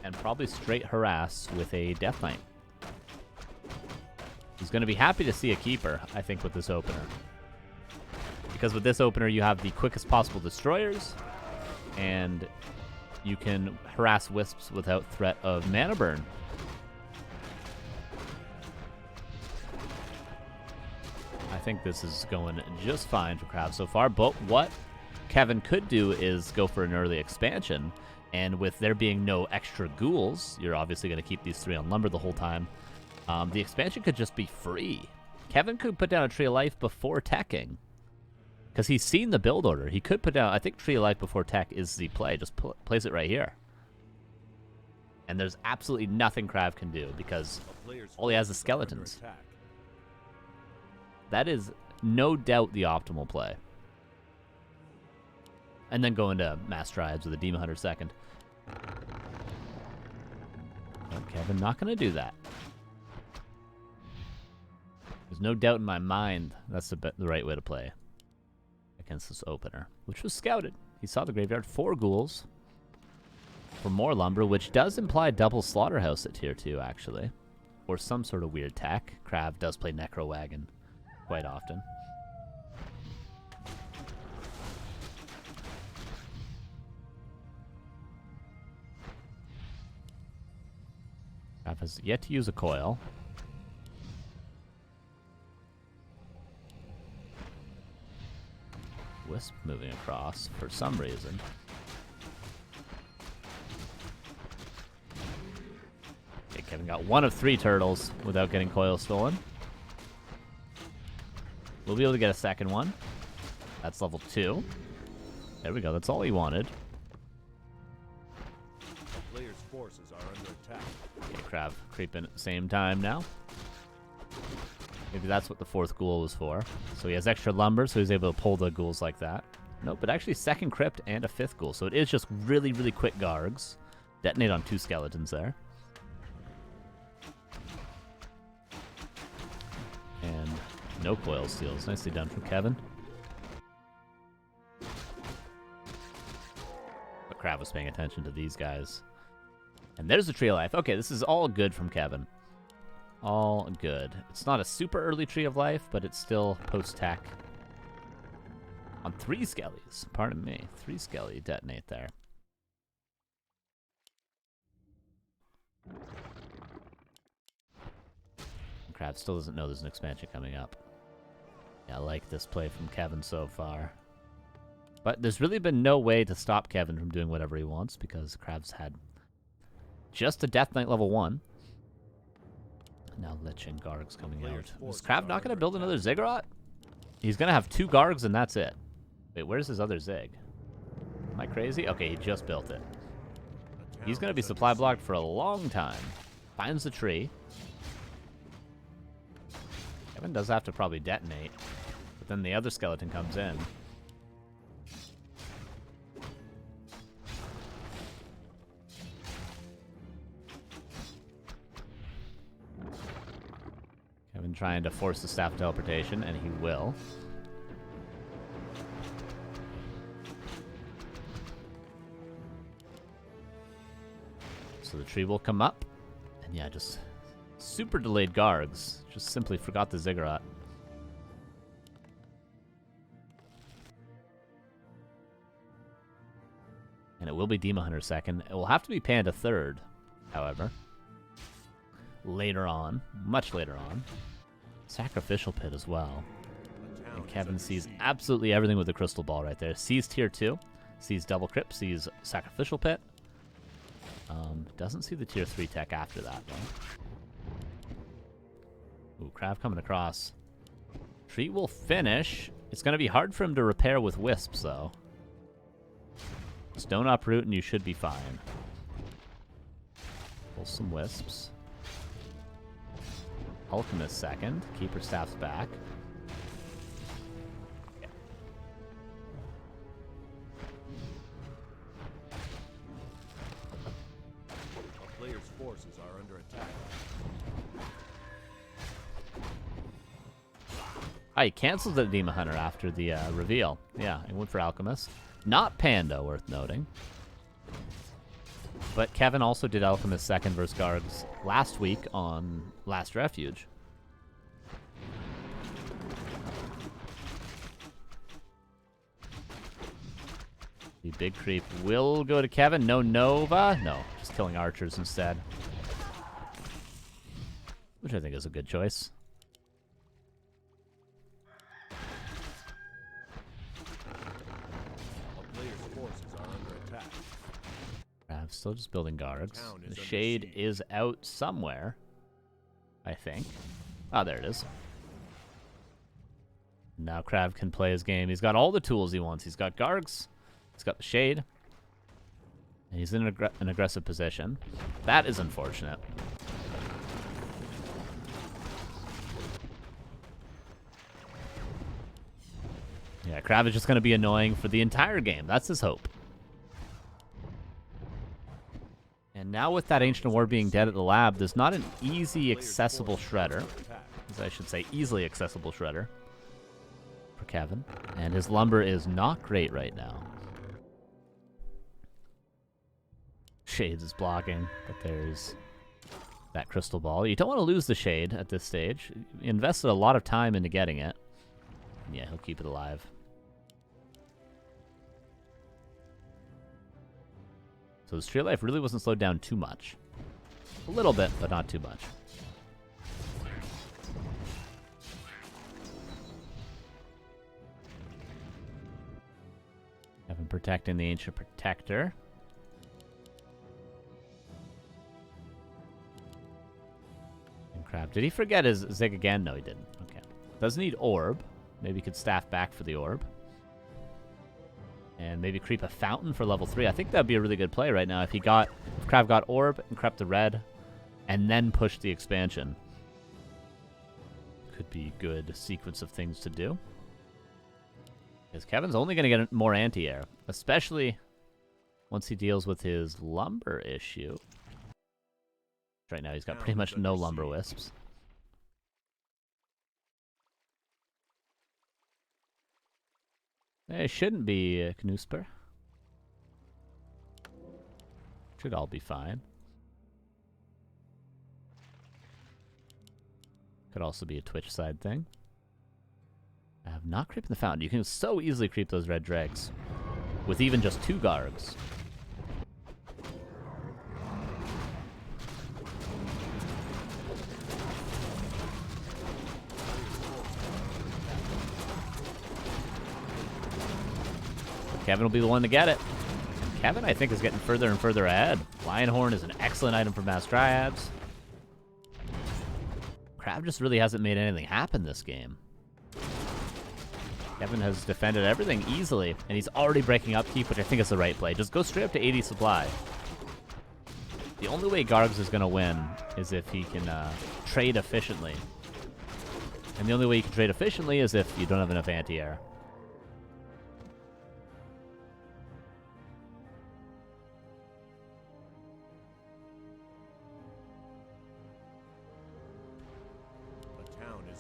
and probably straight harass with a Death Knight. He's going to be happy to see a keeper, I think, with this opener. Because with this opener, you have the quickest possible destroyers, and you can harass wisps without threat of mana burn. I think this is going just fine for KraV so far, but what Kevin could do is go for an early expansion, and with there being no extra ghouls, you're obviously going to keep these 3 on lumber the whole time. The expansion could just be free. Kevin could put down a Tree of Life before teching, because he's seen the build order. He could put down, I think Tree of Life before tech is the play. Just place it right here. And there's absolutely nothing KraV can do, because all he has is skeletons. That is no doubt the optimal play. And then go into Mass Tribes with a Demon Hunter second. Oh, Kevin not going to do that. There's no doubt in my mind that's the right way to play against this opener, which was scouted. He saw the graveyard, 4 ghouls for more lumber, which does imply double slaughterhouse at tier 2, actually. Or some sort of weird tech. KraV does play Necro Wagon quite often. KraV has yet to use a coil. Wisp moving across for some reason. Okay, Kevin got 1 of 3 turtles without getting coil stolen. We'll be able to get a second one. That's level 2. There we go. That's all he wanted. The player's forces are under attack. Okay, KraV creeping at the same time now. Maybe that's what the 4th ghoul was for. So he has extra lumber, so he's able to pull the ghouls like that. Nope, but actually 2nd crypt and a 5th ghoul. So it is just really, really quick gargs. Detonate on 2 skeletons there. And no coil steals. Nicely done from Kevin. But KraV was paying attention to these guys. And there's the Tree of Life. Okay, this is all good from Kevin. All good. It's not a super early Tree of Life, but it's still post-tech. On 3 skellies. Pardon me. 3 skelly detonate there. And KraV still doesn't know there's an expansion coming up. Yeah, I like this play from Kevin so far. But there's really been no way to stop Kevin from doing whatever he wants, because KraV's had just a Death Knight level 1. Now Lich and Gargs coming out. Is KraV not going to build another Ziggurat? He's going to have 2 Gargs and that's it. Wait, where's his other Zig? Am I crazy? Okay, he just built it. He's going to be supply blocked for a long time. Finds the tree. Kevin does have to probably detonate. But then the other skeleton comes in. Kevin trying to force the staff teleportation, and he will. So the tree will come up, and yeah, just super delayed Gargs. Just simply forgot the Ziggurat. And it will be Demon Hunter second. It will have to be Panda third, however. Later on, much later on. Sacrificial Pit as well. And Kevin sees absolutely everything with the crystal ball right there. Sees tier 2, sees double crypt, sees Sacrificial Pit. Doesn't see the tier 3 tech after that, though. Ooh, KraV coming across. Tree will finish. It's going to be hard for him to repair with wisps, though. Stone uproot and you should be fine. Pull some wisps. Alchemist second. Keeper staff's back. Yeah. A player's forces are under attack. Ah, he canceled the Demon Hunter after the reveal. Yeah, he went for Alchemist. Not Panda, worth noting. But Kevin also did Alchemist second versus Gargs last week on Last Refuge. The big creep will go to Kevin. No Nova. No, just killing archers instead. Which I think is a good choice. A player's forces are under attack. I'm still just building guards. Town is The under shade siege. is out somewhere, I think. Ah, there it is. Now KraV can play his game. He's got all the tools he wants. He's got Gargs. He's got the shade. And he's in an aggressive position. That is unfortunate. Yeah, KraV is just going to be annoying for the entire game. That's his hope. And now with that Ancient War being dead at the lab, there's not an easy accessible shredder. As I should say, easily accessible shredder for Kevin. And his lumber is not great right now. Shades is blocking, but there's that crystal ball. You don't want to lose the shade at this stage. You invested a lot of time into getting it. Yeah, he'll keep it alive. So the street life really wasn't slowed down too much. A little bit, but not too much. Kevin protecting the Ancient Protector. And KraV. Did he forget his Zig again? No, he didn't. Okay. Does need Orb. Maybe he could staff back for the Orb. And maybe creep a Fountain for level 3. I think that'd be a really good play right now if KraV got Orb and crept the red, and then pushed the expansion. Could be good sequence of things to do. Because Kevin's only going to get more anti-air, especially once he deals with his lumber issue. Right now he's got pretty much no lumber wisps. It shouldn't be a Knusper. Should all be fine. Could also be a Twitch side thing. I have not creeping the fountain. You can so easily creep those red dregs with even just 2 Gargs. Kevin will be the one to get it. Kevin, I think, is getting further and further ahead. Lionhorn is an excellent item for Mass Dryads. KraV just really hasn't made anything happen this game. Kevin has defended everything easily, and he's already breaking upkeep, which I think is the right play. Just go straight up to 80 supply. The only way Gargs is going to win is if he can trade efficiently. And the only way you can trade efficiently is if you don't have enough anti-air.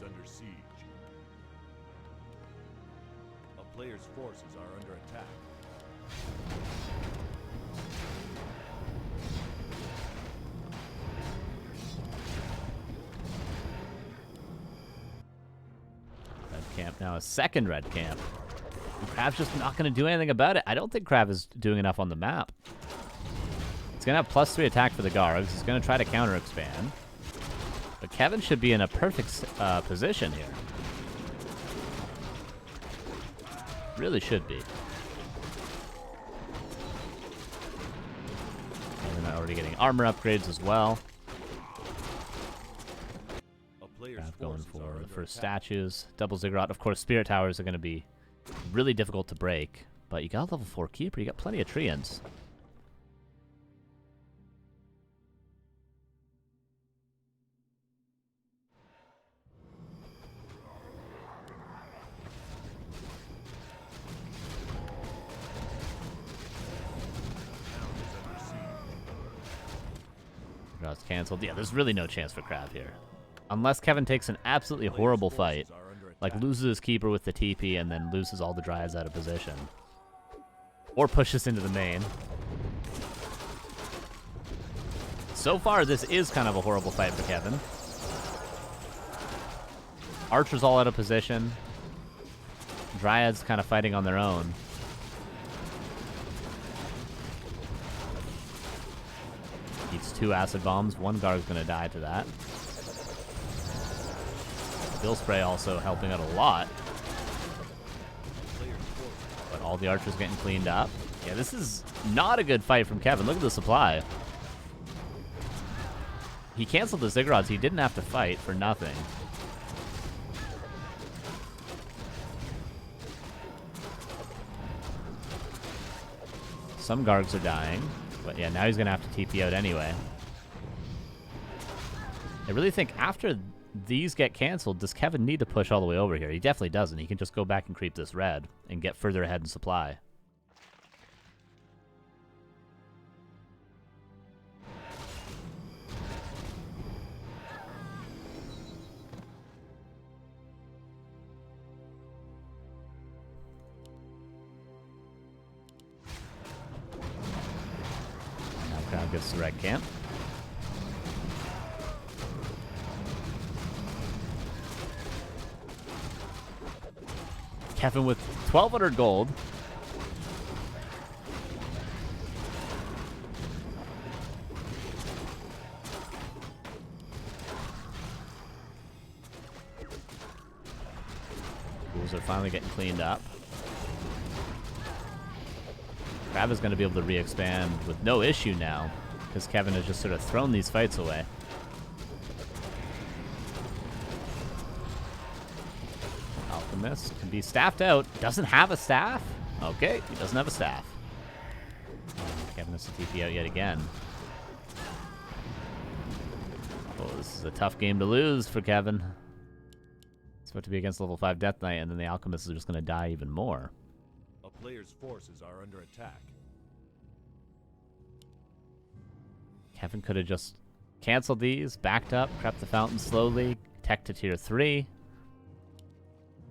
Under siege. A player's forces are under attack. Red camp now, a second red camp. And KraV's just not going to do anything about it. I don't think KraV is doing enough on the map. It's going to have +3 attack for the Gargs. He's going to try to counter expand. But Kevin should be in a perfect position here. Really should be. And then already getting armor upgrades as well. KraV going for the first statues. Double Ziggurat. Of course, Spirit Towers are going to be really difficult to break. But you got a level 4 Keeper. You got plenty of Treants. Draw's canceled. Yeah, there's really no chance for KraV here. Unless Kevin takes an absolutely horrible fight, like loses his Keeper with the TP and then loses all the Dryads out of position. Or pushes into the main. So far, this is kind of a horrible fight for Kevin. Archers all out of position. Dryads kind of fighting on their own. Needs 2 acid bombs. 1 guard's going to die to that. Bill Spray also helping out a lot. But all the archers getting cleaned up. Yeah, this is not a good fight from Kevin. Look at the supply. He canceled the Ziggurats. He didn't have to fight for nothing. Some Gargs are dying. But yeah, now he's going to have to TP out anyway. I really think after these get canceled, does Kevin need to push all the way over here? He definitely doesn't. He can just go back and creep this red and get further ahead in supply. Now KraV gets the red camp. Kevin with 1,200 gold. Ghouls are finally getting cleaned up. KraV is going to be able to re-expand with no issue now, because Kevin has just sort of thrown these fights away. Alchemist can be staffed out. Doesn't have a staff? Okay, he doesn't have a staff. Kevin has to TP out yet again. Oh, this is a tough game to lose for Kevin. It's about to be against level 5 Death Knight, and then the Alchemists are just going to die even more. A player's forces are under attack. Kevin could have just canceled these, backed up, crept the fountain slowly, tech to tier 3.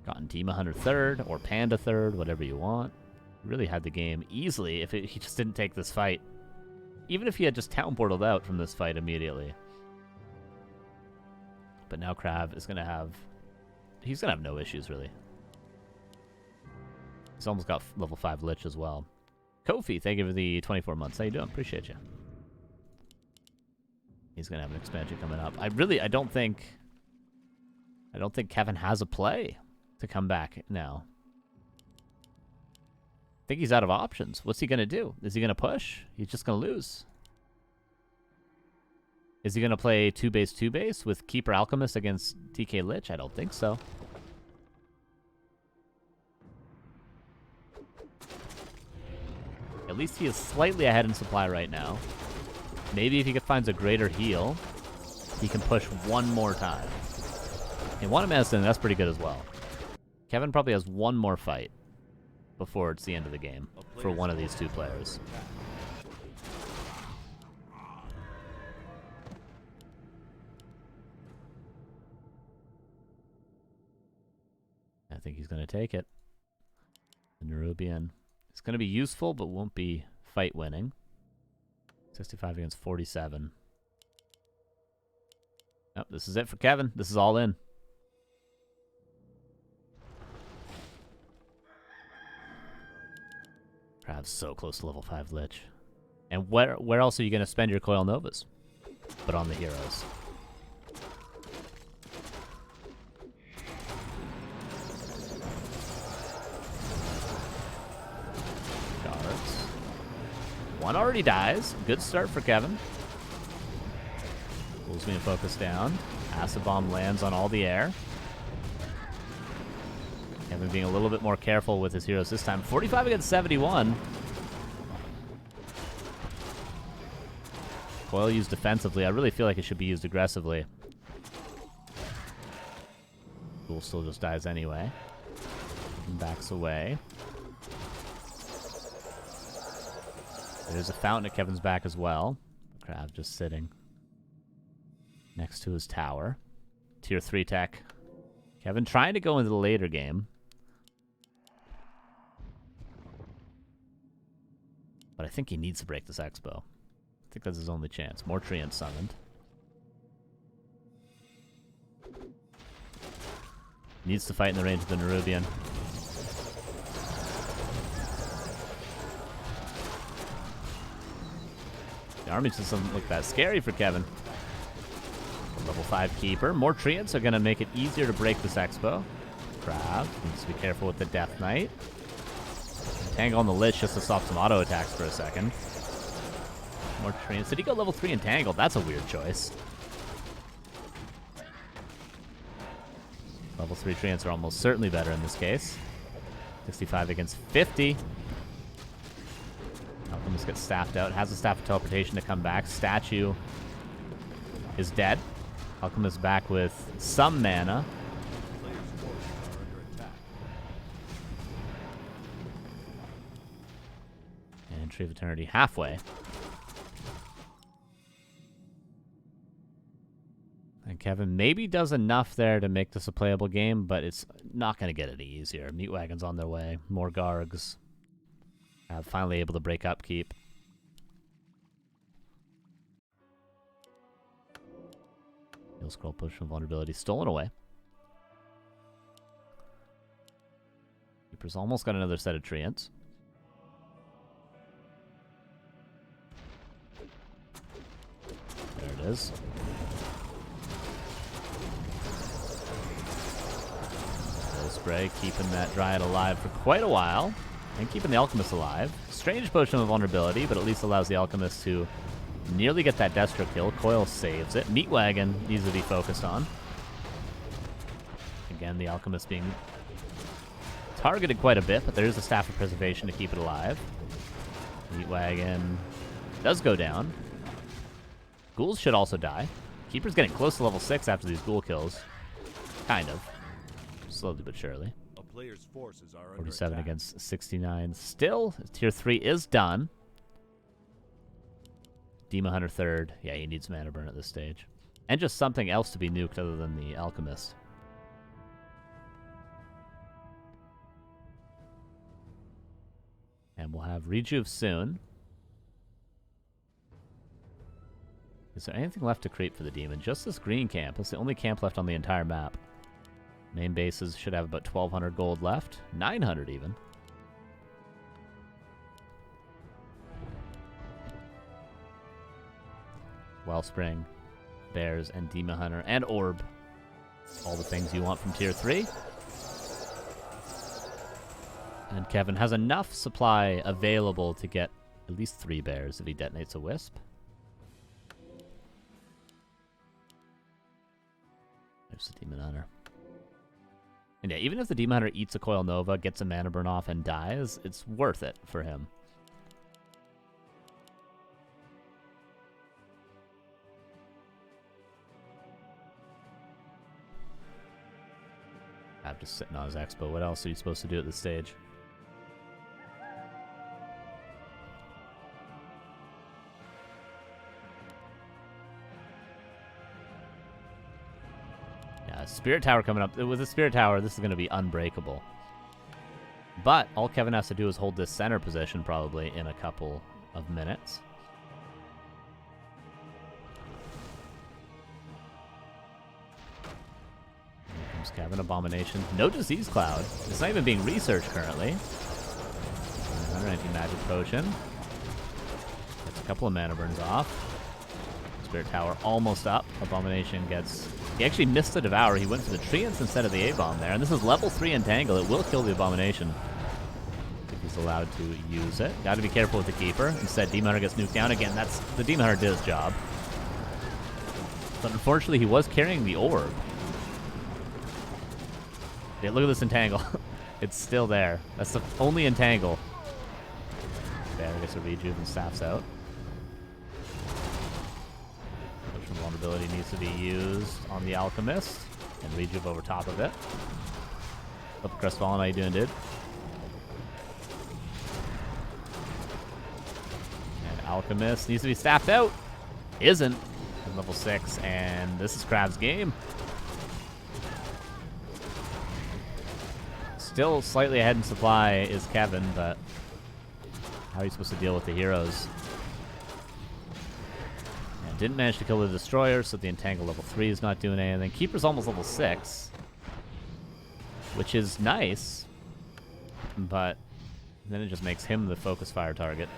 Gotten Dima Hunter 3rd, or Panda 3rd, whatever you want. Really had the game easily if he just didn't take this fight. Even if he had just town portaled out from this fight immediately. But now KraV is going to have... He's going to have no issues, really. He's almost got level 5 Lich as well. Kofi, thank you for the 24 months. How you doing? Appreciate you. He's going to have an expansion coming up. I don't think Kevin has a play to come back now. I think he's out of options. What's he going to do? Is he going to push? He's just going to lose. Is he going to play 2-base 2-base with Keeper Alchemist against TK Lich? I don't think so. At least he is slightly ahead in supply right now. Maybe if he finds a greater heal, he can push one more time. And one medicine, that's pretty good as well. Kevin probably has one more fight before it's the end of the game for one of these two players. I think he's going to take it. The Nerubian. It's going to be useful, but won't be fight winning. 65 against 47. Oh, this is it for Kevin. This is all in. KraV's so close to level 5 Lich. And where else are you going to spend your Coil Novas? But on the heroes. Guards. One already dies. Good start for Kevin. Pulls me to focus down. Acid Bomb lands on all the air. Kevin being a little bit more careful with his heroes this time. 45 against 71. Coil used defensively. I really feel like it should be used aggressively. Ghoul still just dies anyway. And backs away. There's a fountain at Kevin's back as well. KraV just sitting next to his tower. Tier 3 tech. Kevin trying to go into the later game. But I think he needs to break this Expo. think that's his only chance. More Treants summoned. Needs to fight in the range of the Nerubian. The army just doesn't look that scary for Kevin. Level 5 Keeper. More Treants are going to make it easier to break this Expo. KraV needs to be careful with the Death Knight. Tangle on the Lich just to stop some auto attacks for a second. More Treants. Did he go level 3 Entangled? That's a weird choice. Level 3 Treants are almost certainly better in this case. 65 against 50. Alchemist gets staffed out. Has a Staff of Teleportation to come back. Statue is dead. Alchemist back with some mana. And Tree of Eternity halfway. And Kevin maybe does enough there to make this a playable game, but it's not going to get any easier. Meat Wagon's on their way. More Gargs. Finally able to break upkeep. Heal Scroll Push from Vulnerability stolen away. Keeper's almost got another set of Treants. There it is. Spray, keeping that Dryad alive for quite a while, and keeping the Alchemist alive. Strange Potion of Vulnerability, but at least allows the Alchemist to nearly get that Destro kill. Coil saves it. Meat Wagon needs to be focused on. Again, the Alchemist being targeted quite a bit, but there is a Staff of Preservation to keep it alive. Meat Wagon does go down. Ghouls should also die. Keeper's getting close to level 6 after these Ghoul kills. Kind of. Slowly but surely. A player's forces are 47 against 69. Still, tier 3 is done. Demon Hunter third. Yeah, he needs mana burn at this stage. And just something else to be nuked other than the Alchemist. And we'll have Rejuve soon. Is there anything left to creep for the demon? Just this green camp. It's the only camp left on the entire map. Main bases should have about 1,200 gold left. 900 even. Wellspring, Bears, and Demon Hunter, and Orb. All the things you want from tier 3. And Kevin has enough supply available to get at least 3 Bears if he detonates a Wisp. There's the Demon Hunter. And yeah, even if the Demon Hunter eats a Coil Nova, gets a mana burn off, and dies, it's worth it for him. I'm just sitting on his Expo. What else are you supposed to do at this stage? Spirit Tower coming up. With the Spirit Tower, this is going to be unbreakable. But all Kevin has to do is hold this center position probably in a couple of minutes. Here comes Kevin. Abomination. No Disease Cloud. It's not even being researched currently. Another anti-magic potion. Gets a couple of mana burns off. Spirit Tower almost up. Abomination gets... He actually missed the Devour. He went for the Treants instead of the A-Bomb there. And this is level 3 Entangle. It will kill the Abomination if he's allowed to use it. Got to be careful with the Keeper. Instead, Demon Hunter gets nuked down again. That's the Demon Hunter did his job. But unfortunately, he was carrying the Orb. Yeah, look at this Entangle. It's still there. That's the only Entangle. There, gets a Rejuve and staffs out. Vulnerability needs to be used on the Alchemist. And Rejuve over top of it. Up Crestfallen, how you doing, dude? And Alchemist needs to be staffed out. Isn't. He's level 6, and this is KraV's game. Still slightly ahead in supply is Kevin, but how are you supposed to deal with the heroes? didn't manage to kill the destroyer, so the entangle level 3 is not doing anything. Keeper's almost level 6, which is nice, but then it just makes him the focus fire target.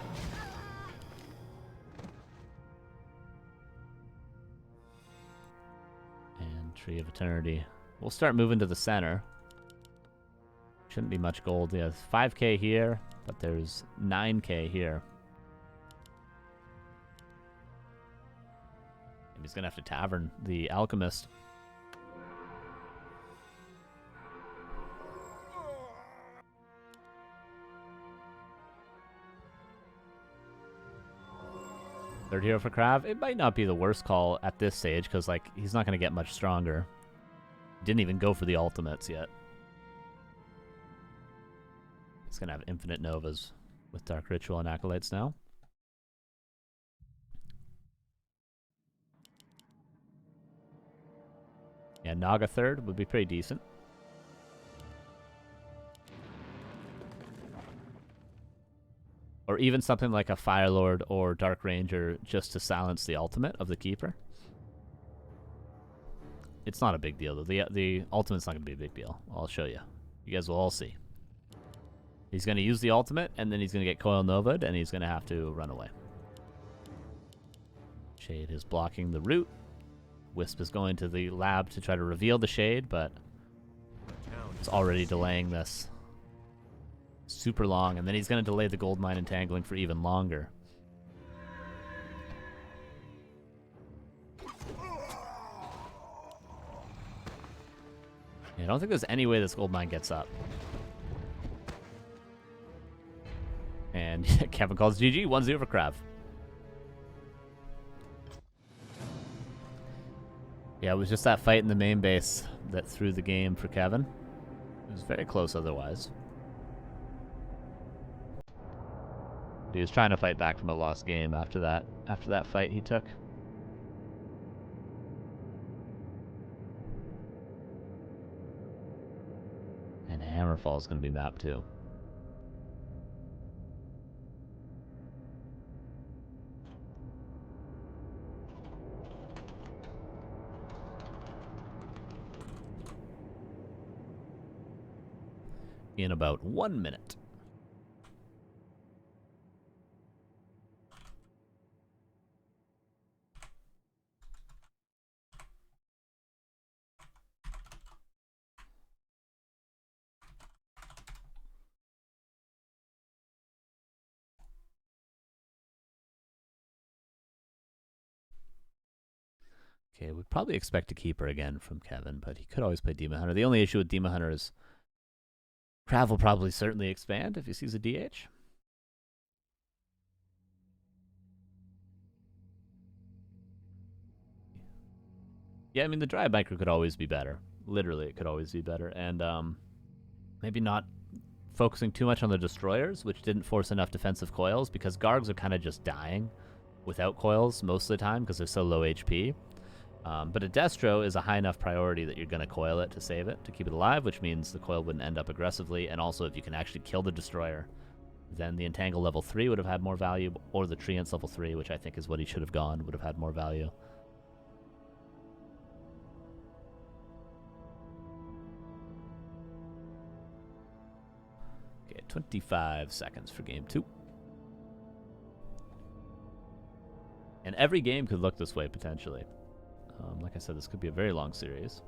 And Tree of Eternity. We'll start moving to the center. Shouldn't be much gold. Yeah, 5k here, but there's 9k here. And he's gonna have to tavern the alchemist. Third hero for KraV. It might not be the worst call at this stage, because like he's not gonna get much stronger. Didn't even go for the ultimates yet. He's gonna have infinite novas with Dark Ritual and Acolytes now. Yeah, Naga third would be pretty decent. Or even something like a Fire Lord or Dark Ranger just to silence the ultimate of the Keeper. It's not a big deal, though. The ultimate's not going to be a big deal. I'll show you. You guys will all see. He's going to use the ultimate, and then he's going to get Coil Nova'd, and he's going to have to run away. Shade is blocking the route. Wisp is going to the lab to try to reveal the Shade, but it's already delaying this super long, and then he's going to delay the gold mine entangling for even longer. Yeah, I don't think there's any way this gold mine gets up. And Kevin calls GG, 1-0 for KraV. Yeah, it was just that fight in the main base that threw the game for Kevin. It was very close otherwise. He was trying to fight back from a lost game after that fight he took. And Hammerfall is going to be mapped too. In about 1 minute. Okay, we'd probably expect a Keeper again from Kevin, but he could always play Demon Hunter. The only issue with Demon Hunter is KraV will probably certainly expand if he sees a DH. Yeah, I mean, the dry micro could always be better. Literally, it could always be better. And maybe not focusing too much on the destroyers, which didn't force enough defensive coils, because Gargs are kind of just dying without coils most of the time because they're so low HP. But a Destro is a high enough priority that you're going to coil it to save it, to keep it alive, which means the coil wouldn't end up aggressively. And also, if you can actually kill the destroyer, then the Entangle level 3 would have had more value, or the Treants level 3, which I think is what he should have gone, would have had more value. Okay, 25 seconds for game 2. And every game could look this way, potentially. Like I said, this could be a very long series.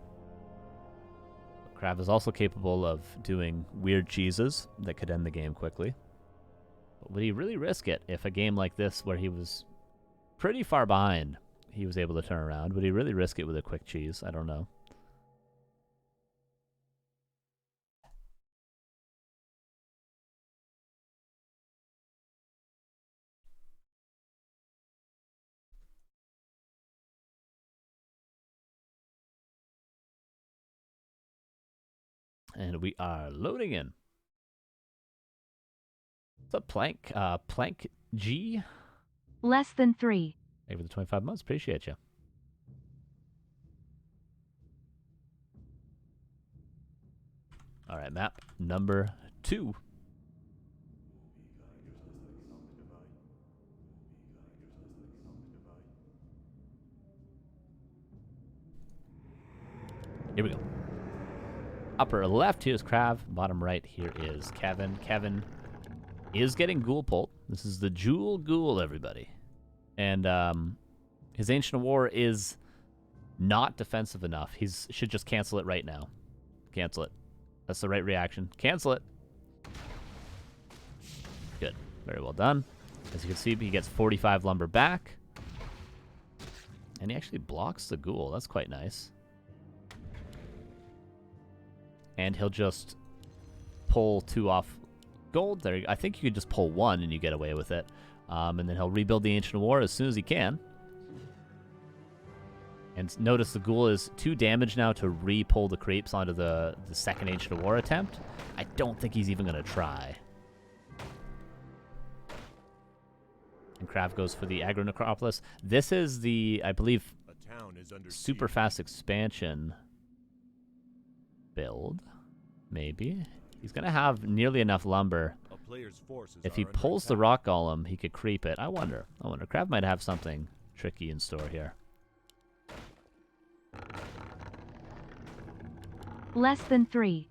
But KraV is also capable of doing weird cheeses that could end the game quickly. But would he really risk it if a game like this, where he was pretty far behind, he was able to turn around? Would he really risk it with a quick cheese? I don't know. And we are loading in. What's up, Plank? Plank G? Less than 3. Thank you for the 25 months. Appreciate you. All right, map number 2. Here we go. Upper left, here's KraV. Bottom right, here is Kevin. Kevin is getting Ghoul Pult. This is the Jewel Ghoul, everybody. And his Ancient War is not defensive enough. He should just cancel it right now. Cancel it. That's the right reaction. Cancel it. Good. Very well done. As you can see, he gets 45 lumber back. And he actually blocks the ghoul. That's quite nice. And he'll just pull 2 off gold. There, I think you could just pull 1 and you get away with it. And then he'll rebuild the Ancient War as soon as he can. And notice the ghoul is 2 damage now to re-pull the creeps onto the second Ancient War attempt. I don't think he's even going to try. And KraV goes for the Aggro Necropolis. This is the, I believe, super fast expansion build. Maybe. He's going to have nearly enough lumber. If he pulls the Rock Golem, he could creep it. I wonder. KraV might have something tricky in store here. Less than 3.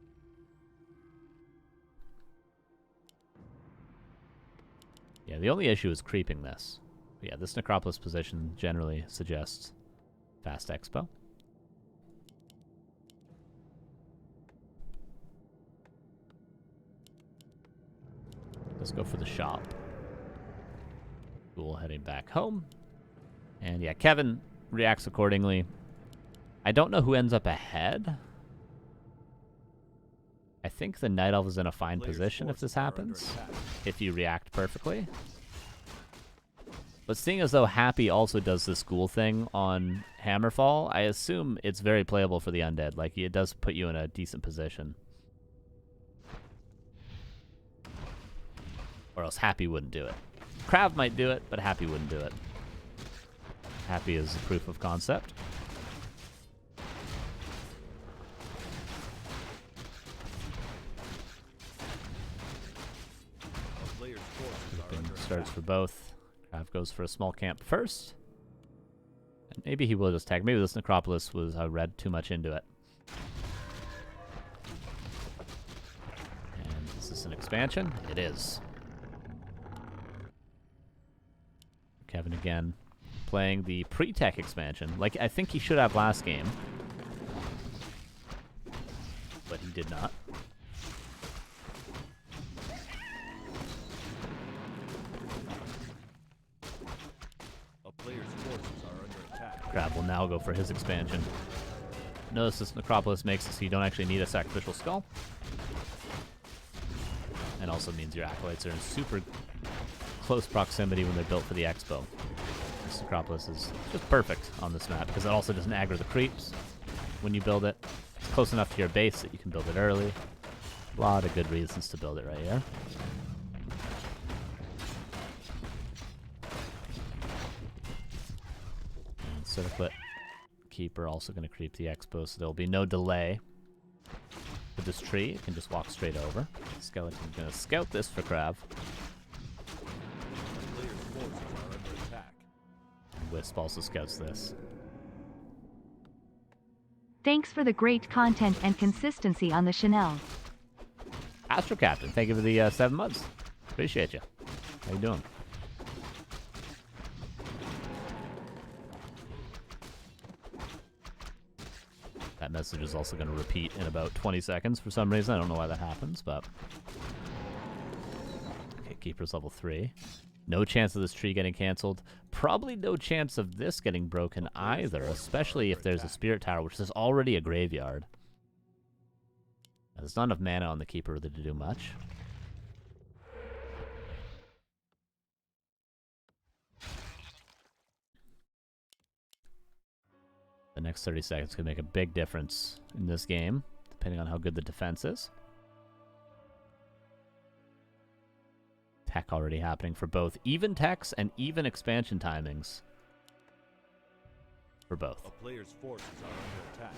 Yeah, the only issue is creeping this. But yeah, this Necropolis position generally suggests fast expo. Let's go for the shop. Ghoul heading back home. And yeah, Kevin reacts accordingly. I don't know who ends up ahead. I think the Night Elf is in a fine position if this happens. If you react perfectly. But seeing as though Happy also does this ghoul thing on Hammerfall, I assume it's very playable for the undead. Like, it does put you in a decent position. Or else Happy wouldn't do it. KraV might do it, but Happy wouldn't do it. Happy is proof of concept. Starts for both. KraV goes for a small camp first. And maybe he will just tag. Maybe this Necropolis was, I read too much into it. And is this an expansion? It is. Kevin again playing the pre-tech expansion. Like I think he should have last game. But he did not. KraV will now go for his expansion. Notice this Necropolis makes it so you don't actually need a Sacrificial Skull. And also means your Acolytes are in super close proximity when they're built for the Expo. This Necropolis is just perfect on this map because it also doesn't aggro the creeps when you build it. It's close enough to your base that you can build it early. A lot of good reasons to build it right here. Circlet Keeper also going to creep the Expo, so there'll be no delay with this tree. It can just walk straight over. Skeleton's going to scout this for KraV. And Wisp also scouts this. Thanks for the great content and consistency on the Chanel. Astro Captain, thank you for the 7 months. Appreciate you. How you doing? That message is also going to repeat in about 20 seconds for some reason. I don't know why that happens, but... Okay, Keeper's level 3. No chance of this tree getting cancelled. Probably no chance of this getting broken either, especially if there's a Spirit Tower, which is already a graveyard. There's not enough mana on the Keeper to do much. The next 30 seconds could make a big difference in this game, depending on how good the defense is. Tech already happening for both even techs and even expansion timings. For both. A player's forces are under attack.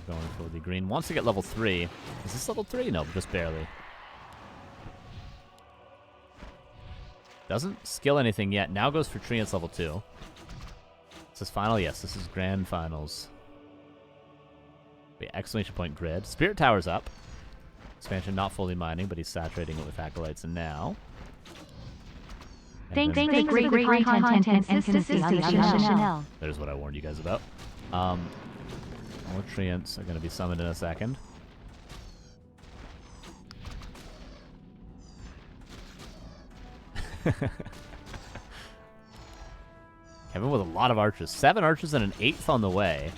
Going for the green. Wants to get level 3. Is this level 3? No, just barely. Doesn't skill anything yet. Now goes for Treants level 2. Is this final? Yes, this is Grandfinals. Exclamation point grid. Spirit Tower's up. Expansion not fully mining, but he's saturating it with acolytes. And now... Thanks for the great content and consistency on the Chanel. There's what I warned you guys about. More Treants are going to be summoned in a second. Kevin with a lot of archers. 7 archers and an 8th on the way.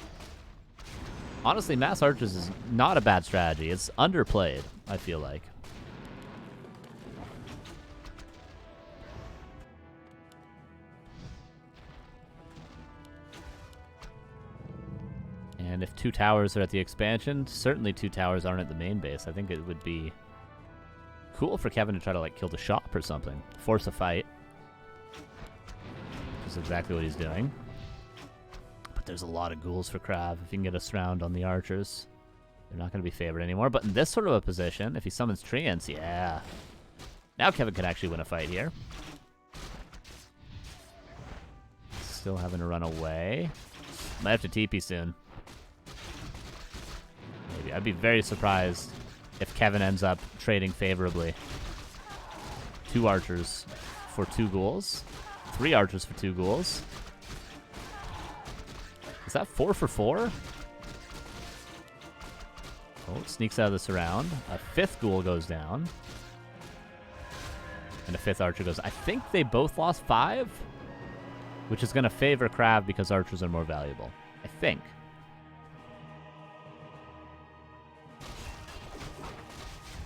Honestly, mass archers is not a bad strategy. It's underplayed, I feel like. And if 2 towers are at the expansion, certainly 2 towers aren't at the main base. I think it would be cool for Kevin to try to like kill the shop or something. Force a fight. Which is exactly what he's doing. But there's a lot of ghouls for KraV. If you can get us around on the archers, they're not going to be favored anymore. But in this sort of a position, if he summons Treants, yeah. Now Kevin can actually win a fight here. Still having to run away. Might have to TP soon. Maybe. I'd be very surprised if Kevin ends up trading favorably. 2 archers for 2 ghouls. 3 archers for 2 ghouls. Is that 4 for 4? Oh, it sneaks out of the surround. A 5th ghoul goes down. And a 5th archer goes... I think they both lost 5? Which is going to favor KraV because archers are more valuable. I think.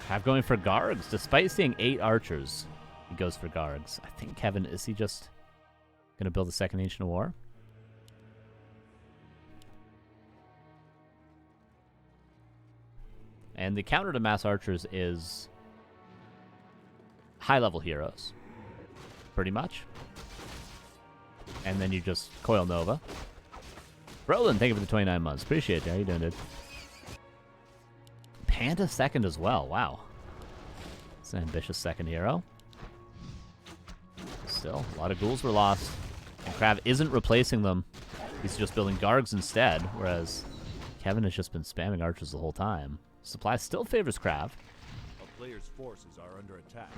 KraV going for Gargs. Despite seeing 8 archers, he goes for Gargs. I think Kevin, is he just going to build a second Ancient War? And the counter to mass archers is high-level heroes. Pretty much. And then you just Coil Nova. Roland, thank you for the 29 months. Appreciate you. How you doing, dude? Panda second as well. Wow. It's an ambitious second hero. Still, a lot of ghouls were lost. And KraV isn't replacing them. He's just building Gargs instead, whereas Kevin has just been spamming archers the whole time. Supply still favors KraV. A player's forces are under attack.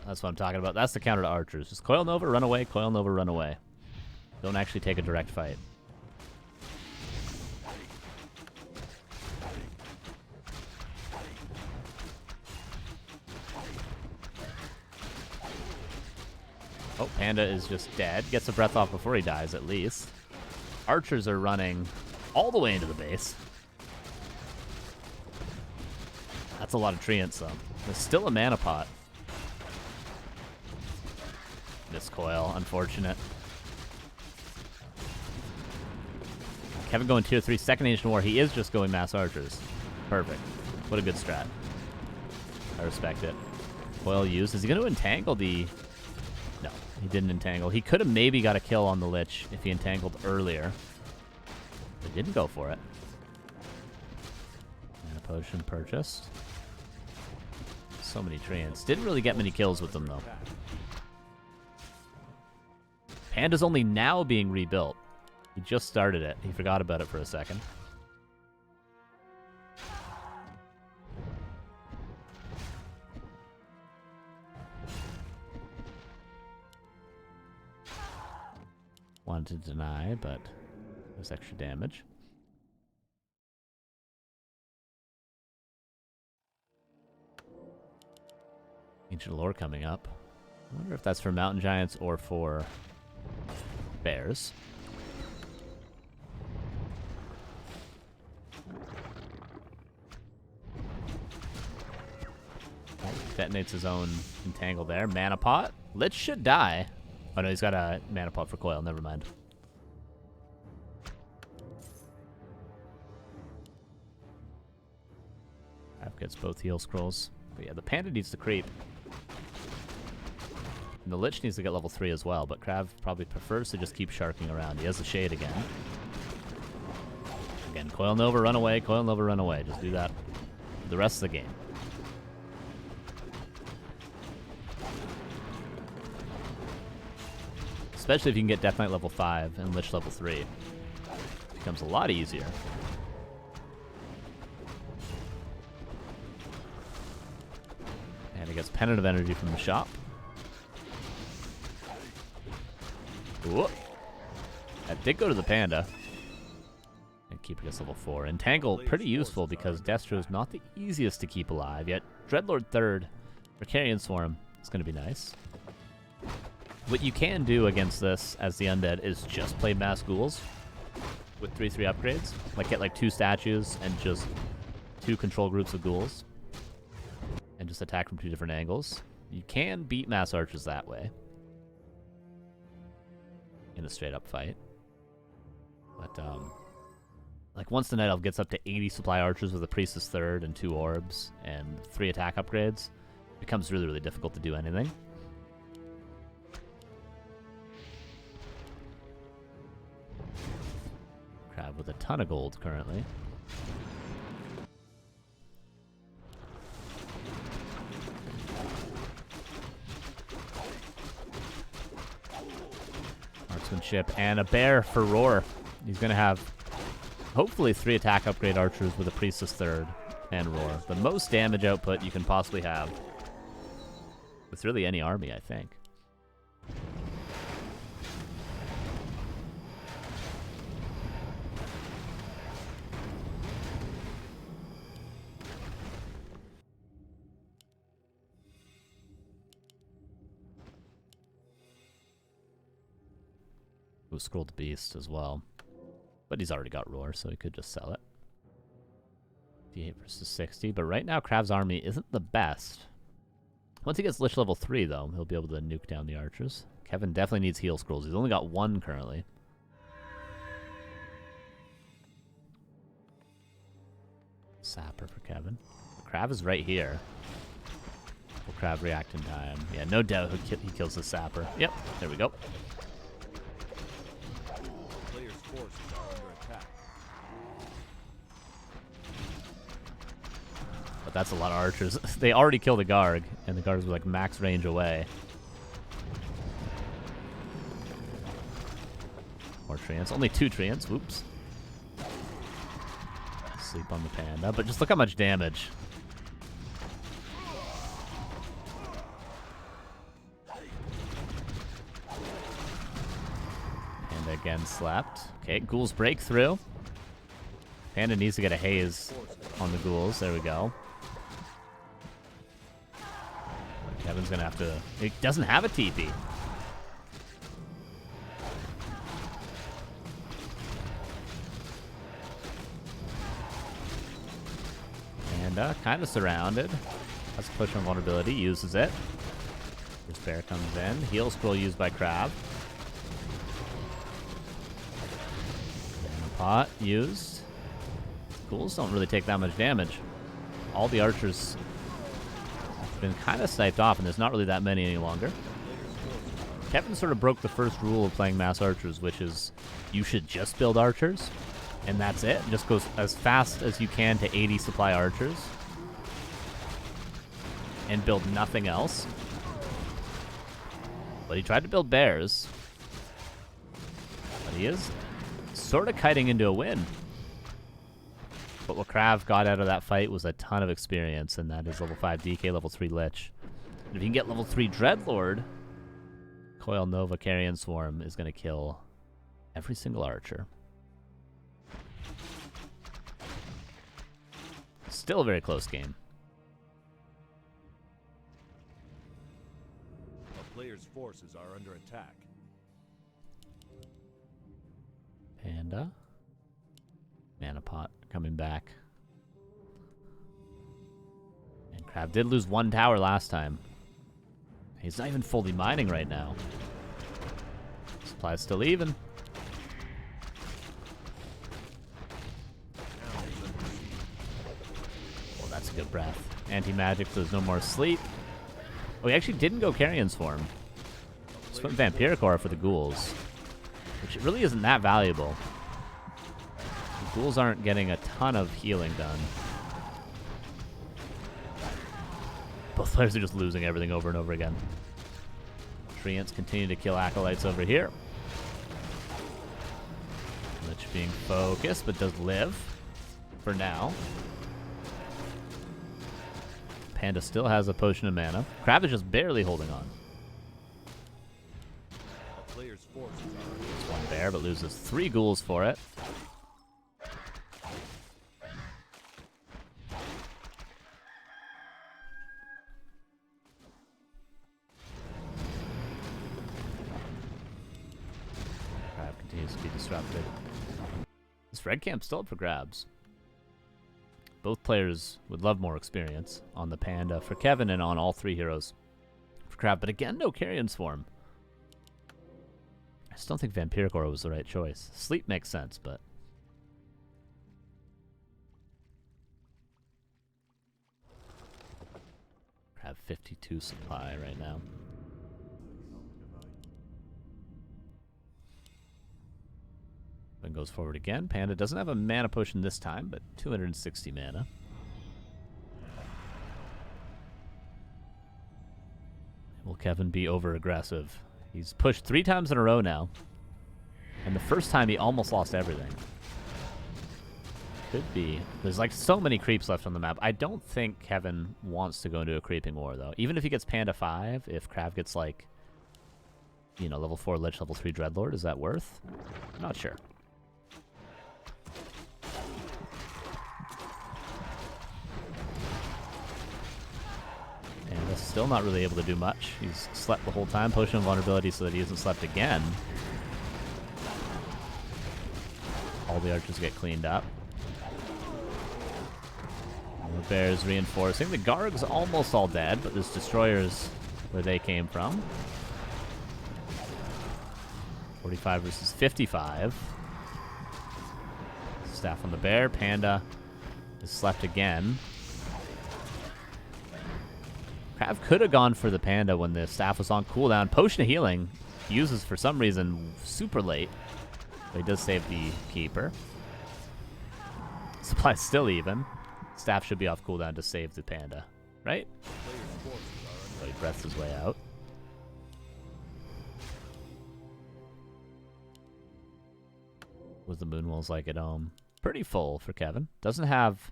That's what I'm talking about. That's the counter to archers. Just Coil Nova, run away, Coil Nova, run away. Don't actually take a direct fight. Oh, Panda is just dead. Gets a breath off before he dies, at least. Archers are running all the way into the base. That's a lot of Treants, though. There's still a mana pot. Miss coil, unfortunate. Kevin going tier 3, second Ancient War. He is just going mass archers. Perfect. What a good strat. I respect it. Coil used. Is he going to entangle the... No, he didn't entangle. He could have maybe got a kill on the Lich if he entangled earlier. But didn't go for it. Mana potion purchased. So many Treants. Didn't really get many kills with them, though. Panda's only now being rebuilt. He just started it. He forgot about it for a second. Wanted to deny, but there's extra damage. Ancient Lore coming up. I wonder if that's for Mountain Giants or for Bears. Detonates his own entangle there. Mana pot. Lich should die. Oh no, he's got a mana pot for coil. Never mind. I've gets both heal scrolls. But yeah, the Panda needs to creep. And the Lich needs to get level 3 as well, but KraV probably prefers to just keep sharking around. He has the Shade again. Again, Coil Nova, run away. Coil Nova, run away. Just do that the rest of the game. Especially if you can get Death Knight level 5 and Lich level 3. It becomes a lot easier. And he gets Pennant of Energy from the shop. Ooh. That did go to the Panda. And Keeper gets level 4. Entangle, pretty useful because Destro's not the easiest to keep alive, yet Dreadlord 3rd for Carrion Swarm is going to be nice. What you can do against this as the Undead is just play Mass Ghouls with 3/3 upgrades. Like get like 2 statues and just 2 control groups of ghouls. And just attack from 2 different angles. You can beat Mass Archers that way. In a straight up fight. But, like once the Night Elf gets up to 80 supply archers with a Priestess 3rd and 2 orbs and 3 attack upgrades, it becomes really, really difficult to do anything. KraV with a ton of gold currently. Marksmanship and a bear for Roar. He's going to have hopefully 3 attack upgrade archers with a Priestess 3rd and Roar. The most damage output you can possibly have with really any army, I think. We'll scroll to Beast as well. But he's already got Roar, so he could just sell it. 58 versus 60. But right now, KraV's army isn't the best. Once he gets Lich level 3, though, he'll be able to nuke down the archers. Kevin definitely needs heal scrolls. He's only got 1 currently. Sapper for Kevin. KraV is right here. Will KraV react in time? Yeah, no doubt he kills the Sapper. Yep, there we go. Players' forces are under attack. But that's a lot of archers. They already killed the Garg, and the Gargs were like max range away. More Treants. Only 2 Treants. Whoops. Sleep on the Panda. But just look how much damage. Panda again slept. Okay, Ghouls break through. Panda needs to get a haze on the Ghouls. There we go. Kevin's gonna have to... He doesn't have a TP. Panda, kind of surrounded. Has a push on vulnerability, uses it. This bear comes in. Heal scroll used by KraV. Pot used. Ghouls don't really take that much damage. All the archers have been kind of sniped off, and there's not really that many any longer. Kevin sort of broke the first rule of playing mass archers, which is you should just build archers, and that's it. Just goes as fast as you can to 80 supply archers, and build nothing else. But he tried to build bears, but he is sort of kiting into a win. But what KraV got out of that fight was a ton of experience, and that is level 5 DK, level 3 Lich. And if you can get level 3 Dreadlord, Coil Nova Carrion Swarm is going to kill every single archer. Still a very close game. A player's forces are under attack. Panda. Mana Pot coming back. And KraV did lose 1 tower last time. He's not even fully mining right now. Supply's still even. Well, that's a good breath. Anti-magic, so there's no more sleep. Oh, he actually didn't go Carrion Swarm. Just went Vampiric Aura for the Ghouls, which really isn't that valuable. The Ghouls aren't getting a ton of healing done. Both players are just losing everything over and over again. Treants continue to kill Acolytes over here. Lich being focused, but does live for now. Panda still has a potion of mana. KraV is just barely holding on. A player's forces are under It's one bear, but loses 3 ghouls for it. KraV continues to be disrupted. This red camp's still up for grabs. Both players would love more experience on the Panda for Kevin and on all 3 heroes for KraV. But again, no Carrion Swarm. I just don't think Vampiric Aura was the right choice. Sleep makes sense, but... KraV 52 supply right now. Then goes forward again. Panda doesn't have a mana potion this time, but 260 mana. Will Kevin be over-aggressive? He's pushed 3 times in a row now. And the first time he almost lost everything. Could be. There's like so many creeps left on the map. I don't think Kevin wants to go into a creeping war, though. Even if he gets Panda 5, if KraV gets like, you know, level 4 Lich, level 3 Dreadlord, is that worth? I'm not sure. And still not really able to do much. He's slept the whole time. Potion of Vulnerability so that he hasn't slept again. All the archers get cleaned up. All the bears reinforcing. The Garg's almost all dead, but there's destroyers where they came from. 45 versus 55. Staff on the bear. Panda is slept again. KraV could have gone for the Panda when the staff was on cooldown. Potion of Healing uses for some reason super late. But he does save the Keeper. Supply's still even. Staff should be off cooldown to save the Panda, right? So he breaths his way out. Was the Moonwells like at home? Pretty full for Kevin. Doesn't have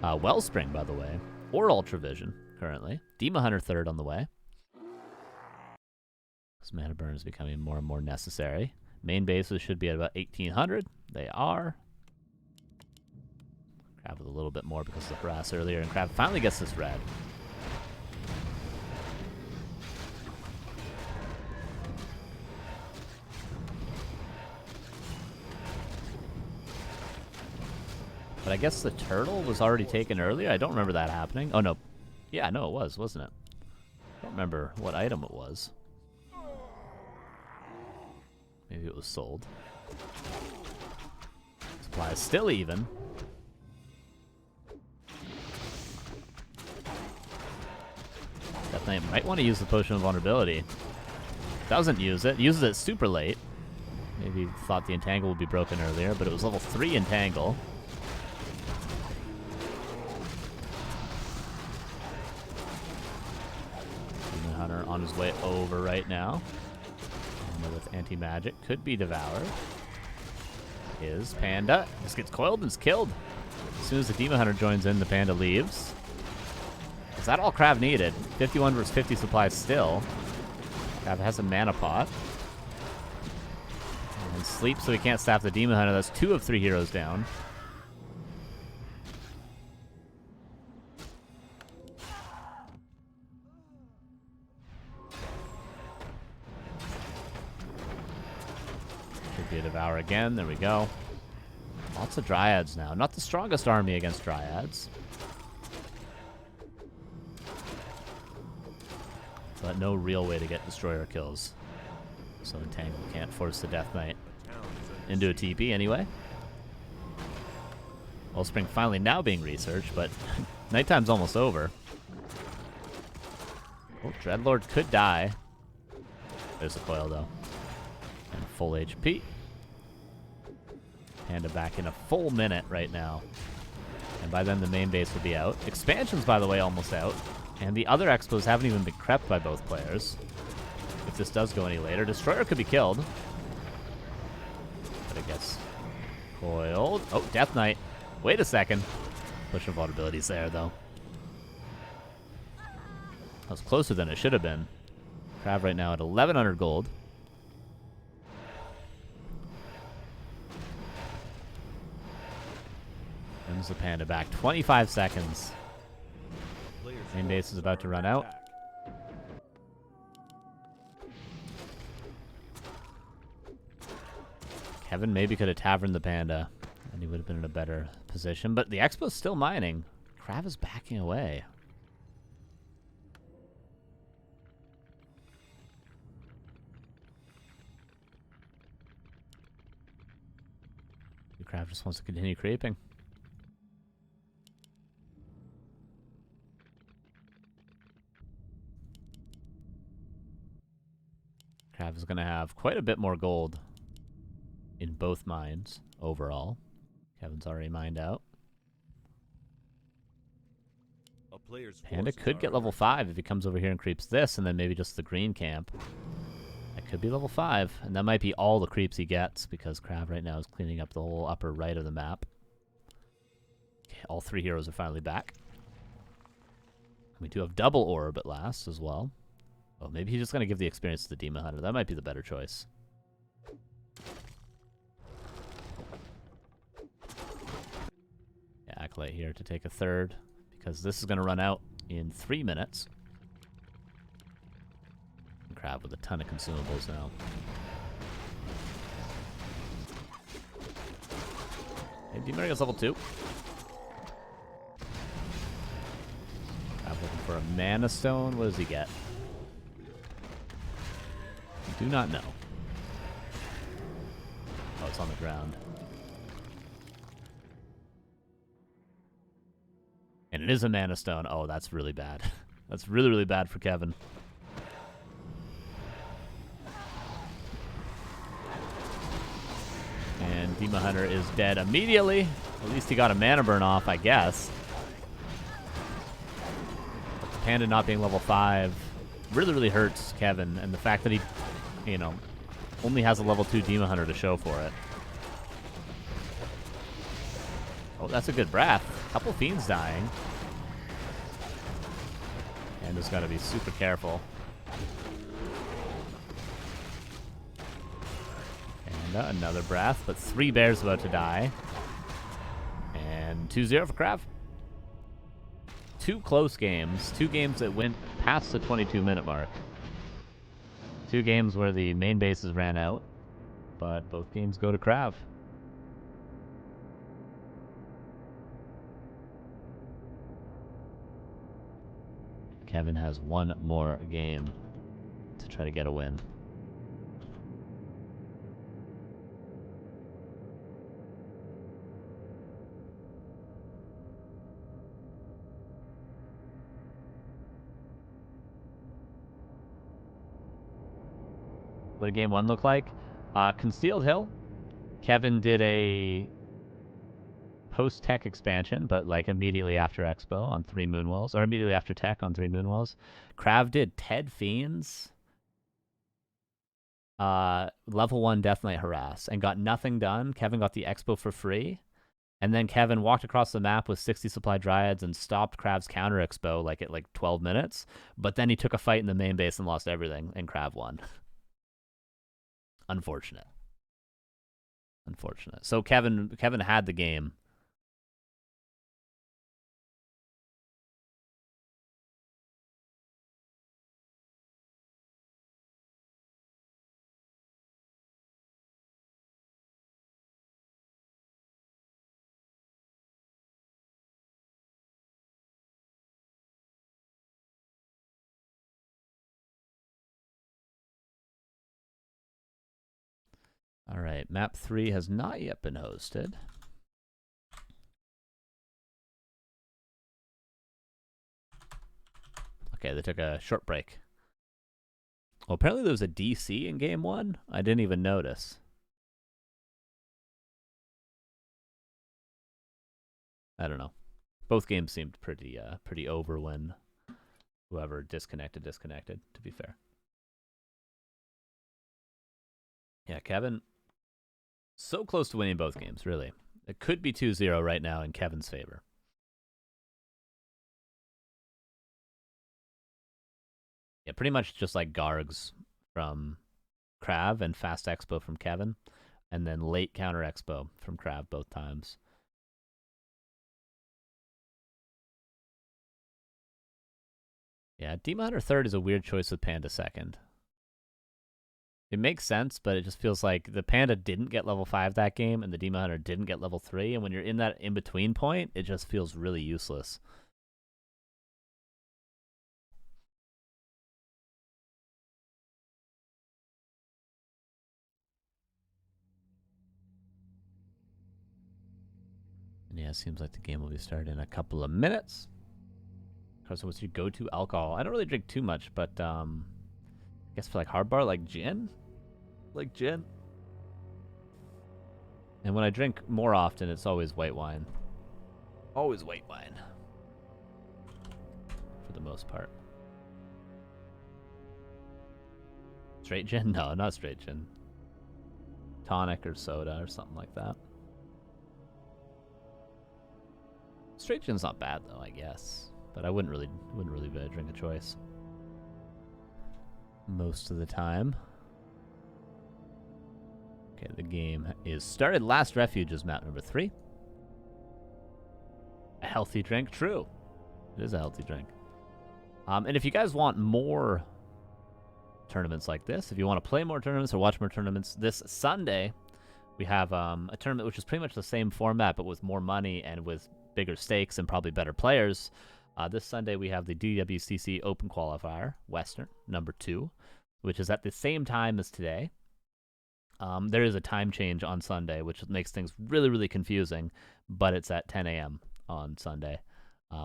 Wellspring, by the way, or Ultravision currently. Demon Hunter 3rd on the way. This mana burn is becoming more and more necessary. Main bases should be at about 1800. They are. KraV with a little bit more because of the harass earlier, and KraV finally gets this red. But I guess the turtle was already taken earlier. I don't remember that happening. Oh, no. Yeah, no, it was, wasn't it? I don't remember what item it was. Maybe it was sold. Supply is still even. Death Knight might want to use the Potion of Vulnerability. Doesn't use it. Uses it super late. Maybe thought the Entangle would be broken earlier, but it was level 3 Entangle. Demon Hunter on his way over right now. And with anti-magic, could be devoured. Is Panda. Just gets coiled and is killed. As soon as the Demon Hunter joins in, the Panda leaves. Is that all KraV needed? 51 versus 50 supplies still. KraV has a mana pot. And sleep so he can't staff the Demon Hunter. That's 2 of 3 heroes down. Should be a Devour again. There we go. Lots of Dryads now. Not the strongest army against Dryads. But no real way to get Destroyer kills. So Entangle can't force the Death Knight into a TP anyway. Wellspring finally now being researched, but nighttime's almost over. Oh, Dreadlord could die. There's the coil though. And full HP. Panda back in a full minute right now. And by then the main base will be out. Expansions, by the way, almost out. And the other expos haven't even been crept by both players. if this does go any later. Destroyer could be killed. But it gets coiled. Oh, Death Knight. Wait a second. Pushing vulnerabilities there, though. That was closer than it should have been. KraV right now at 1,100 gold. Brings the Panda back. 25 seconds. Main base is about to run out. Kevin maybe could have taverned the Panda, and he would have been in a better position. But the Expo's still mining. KraV is backing away. KraV just wants to continue creeping. KraV is going to have quite a bit more gold in both mines overall. Kevin's already mined out. Panda could get level 5 if he comes over here and creeps this, and then maybe just the green camp. That could be level 5, and that might be all the creeps he gets, because KraV right now is cleaning up the whole upper right of the map. Okay, all 3 heroes are finally back. We do have double orb at last as well. Oh, maybe he's just going to give the experience to the Demon Hunter. That might be the better choice. Yeah, Acolyte here to take a third, because this is going to run out in 3 minutes. And KraV with a ton of consumables now. Hey, Demon Hunter level 2. KraV looking for a Mana Stone. What does he get? Do not know. Oh, it's on the ground. And it is a Mana Stone. Oh, that's really bad. That's really, really bad for Kevin. And Demon Hunter is dead immediately. At least he got a mana burn off, I guess. But the Panda not being level 5 really, really hurts Kevin. And the fact that he, you know, only has a level 2 Demon Hunter to show for it. Oh, that's a good breath. Couple Fiends dying. And just gotta be super careful. And another breath, but 3 bears about to die. And 2-0 for KraV. 2 close games. 2 games that went past the 22-minute mark. 2 games where the main bases ran out, but both games go to KraV. Kevin has 1 more game to try to get a win. What did game 1 look like? Concealed Hill. Kevin did a post-tech expansion, but like immediately after Expo on 3 Moonwells, or immediately after tech on 3 Moonwells. KraV did Ted Fiends, level 1 Death Knight Harass, and got nothing done. Kevin got the Expo for free, and then Kevin walked across the map with 60 supply Dryads and stopped KraV's counter Expo like at like 12 minutes, but then he took a fight in the main base and lost everything, and KraV won. Unfortunate. Unfortunate. So Kevin had the game. All right, map 3 has not yet been hosted. Okay, they took a short break. Well, apparently there was a DC in game 1. I didn't even notice. I don't know. Both games seemed pretty over when whoever disconnected, to be fair. Yeah, Kevin, so close to winning both games, really. It could be 2-0 right now in Kevin's favor. Yeah, pretty much just like Gargs from KraV and Fast Expo from Kevin, and then late counter Expo from KraV both times. Yeah, Demon Hunter third is a weird choice with Panda second. It makes sense, but it just feels like the Panda didn't get level 5 that game, and the Demon Hunter didn't get level 3, and when you're in that in-between point, it just feels really useless. And yeah, it seems like the game will be starting in a couple of minutes. So what's your go-to alcohol? I don't really drink too much, but I guess for like hard bar, like gin? Like gin? And when I drink more often, it's always white wine. Always white wine. For the most part. Straight gin? No, not straight gin. Tonic or soda or something like that. Straight gin's not bad though, I guess. But I wouldn't really be a drink of choice. Most of the time. Okay, the game is started. Last Refuge is map number 3. A healthy drink? True. It is a healthy drink. And if you guys want more tournaments like this, if you want to play more tournaments or watch more tournaments, this Sunday we have a tournament which is pretty much the same format but with more money and with bigger stakes and probably better players. This Sunday we have the WCC Open Qualifier, Western, number 2, which is at the same time as today. There is a time change on Sunday, which makes things really, really confusing, but it's at 10 a.m. on Sunday.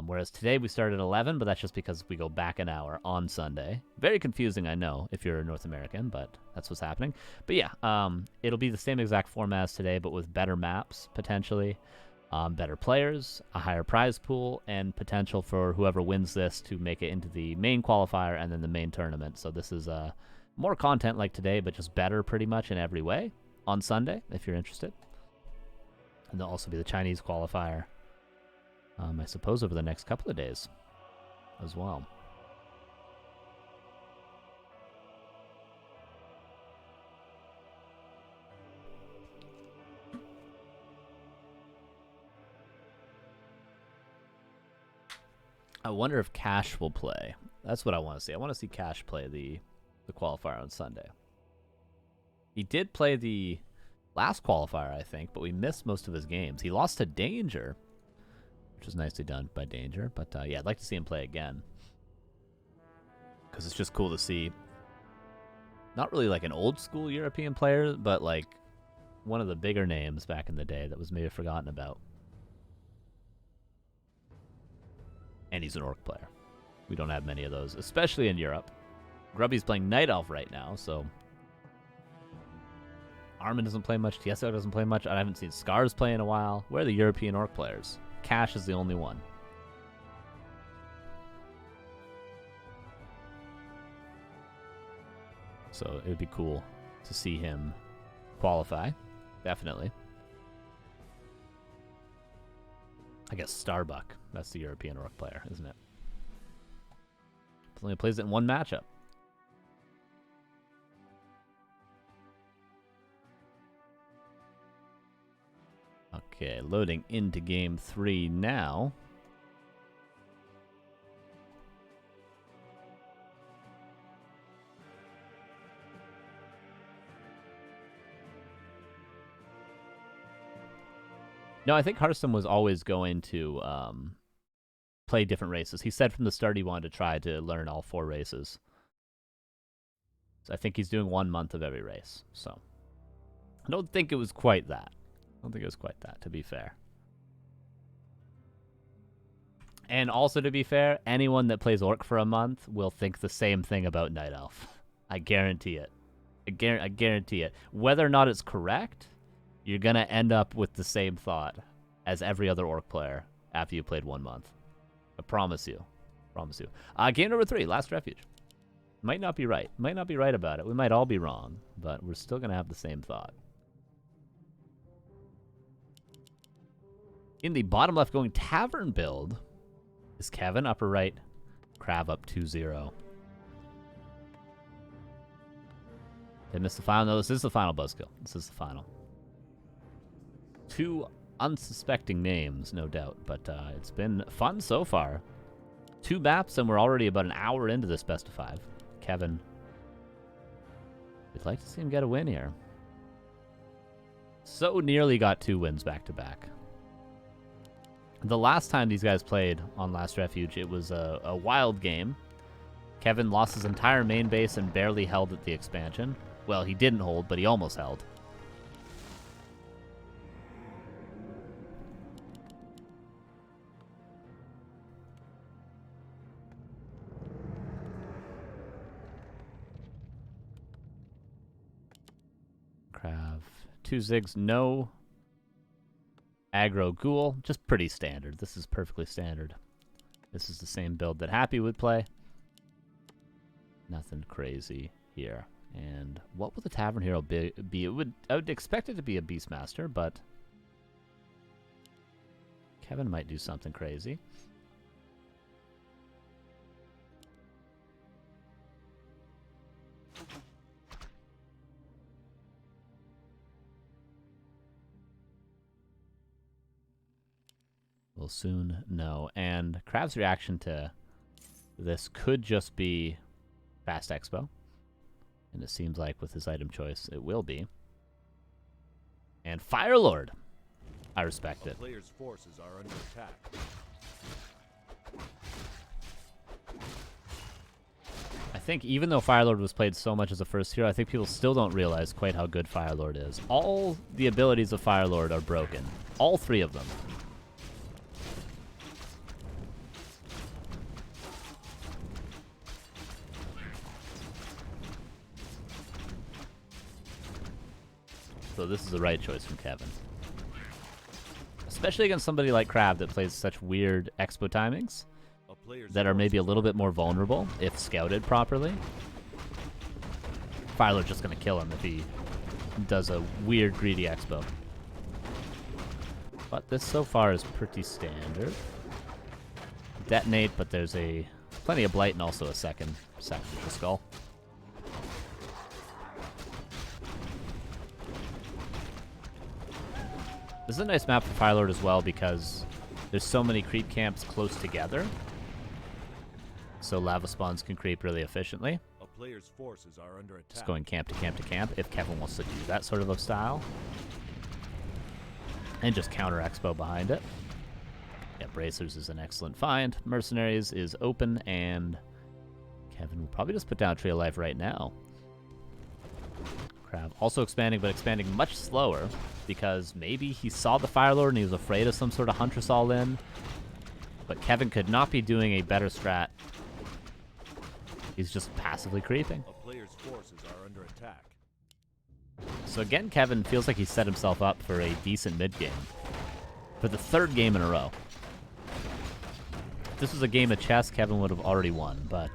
Whereas today we start at 11, but that's just because we go back an hour on Sunday. Very confusing, I know, if you're a North American, but that's what's happening. But yeah, it'll be the same exact format as today, but with better maps, potentially. Better players, a higher prize pool, and potential for whoever wins this to make it into the main qualifier and then the main tournament. So this is more content like today, but just better pretty much in every way on Sunday, if you're interested. And there'll also be the Chinese qualifier, I suppose, over the next couple of days as well. I wonder if Cash will play. That's what I want to see. I want to see Cash play the qualifier on Sunday. He did play the last qualifier, I think, but we missed most of his games. He lost to Danger, which was nicely done by Danger. But yeah, I'd like to see him play again. Because it's just cool to see, not really like an old school European player, but like one of the bigger names back in the day that was maybe forgotten about. And he's an Orc player. We don't have many of those, especially in Europe. Grubby's playing Night Elf right now, so Armin doesn't play much, TSO doesn't play much, I haven't seen Scars play in a while. Where are the European Orc players? Cash is the only one. So it would be cool to see him qualify, definitely. I guess Starbuck, that's the European Orc player, isn't it? Only plays it in one matchup. Okay, loading into game 3 now. No, I think Hearthstone was always going to play different races. He said from the start he wanted to try to learn all 4 races. So I think he's doing 1 month of every race. So I don't think it was quite that. To be fair. And also, to be fair, anyone that plays Orc for a month will think the same thing about Night Elf. I guarantee it. I guarantee it. Whether or not it's correct, you're going to end up with the same thought as every other Orc player after you played 1 month. I promise you. Game number 3, Last Refuge. Might not be right. Might not be right about it. We might all be wrong, but we're still going to have the same thought. In the bottom left going tavern build is Kevin. Upper right, KraV up 2-0. They missed the final. No, this is the final buzzkill. This is the final. Two unsuspecting names, no doubt, but it's been fun so far. 2 maps, and we're already about an hour into this best of 5. Kevin, we'd like to see him get a win here. So nearly got 2 wins back to back. The last time these guys played on Last Refuge, it was a wild game. Kevin lost his entire main base and barely held at the expansion. Well, he didn't hold, but he almost held. KraV. 2 Zigs, no aggro ghoul. Just pretty standard. This is perfectly standard. This is the same build that Happy would play. Nothing crazy here. And what will the Tavern Hero be? I would expect it to be a Beastmaster, but Kevin might do something crazy. We'll soon know. And KraV's reaction to this could just be Fast Expo. And it seems like with his item choice, it will be. And Firelord. I respect it. Player's forces are under attack. I think even though Firelord was played so much as a first hero, I think people still don't realize quite how good Firelord is. All the abilities of Firelord are broken. All 3 of them. So this is the right choice from Kevin. Especially against somebody like KraV that plays such weird expo timings that are maybe a little bit more vulnerable if scouted properly. Firelord's just going to kill him if he does a weird greedy expo. But this so far is pretty standard. Detonate, but there's plenty of blight and also a second sacrificial skull. This is a nice map for Firelord as well because there's so many creep camps close together. So lava spawns can creep really efficiently. A player's forces are under attack. Just going camp to camp to camp if Kevin wants to do that sort of a style. And just counter expo behind it. Yeah, Bracers is an excellent find. Mercenaries is open, and Kevin will probably just put down Tree of Life right now. KraV also expanding, but expanding much slower because maybe he saw the Firelord and he was afraid of some sort of Huntress all-in. But Kevin could not be doing a better strat. He's just passively creeping. A player's forces are under attack. So again, Kevin feels like he set himself up for a decent mid-game. For the 3rd game in a row. If this was a game of chess, Kevin would have already won, but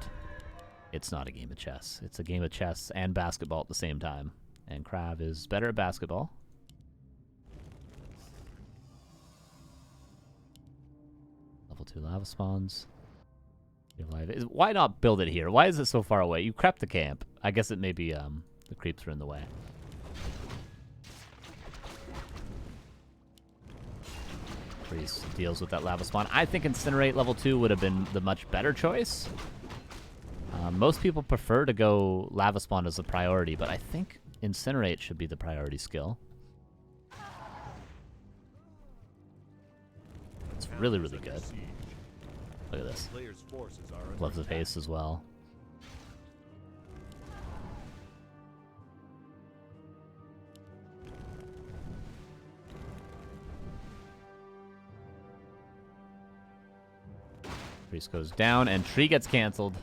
it's not a game of chess. It's a game of chess and basketball at the same time. And KraV is better at basketball. Level 2 lava spawns. Why not build it here? Why is it so far away? You crept the camp. I guess it may be the creeps are in the way. Priest deals with that lava spawn. I think Incinerate level 2 would have been the much better choice. Most people prefer to go lava spawn as the priority, but I think Incinerate should be the priority skill. It's really, really good. Look at this. Loves the pace as well. Priest goes down, and Tree gets canceled.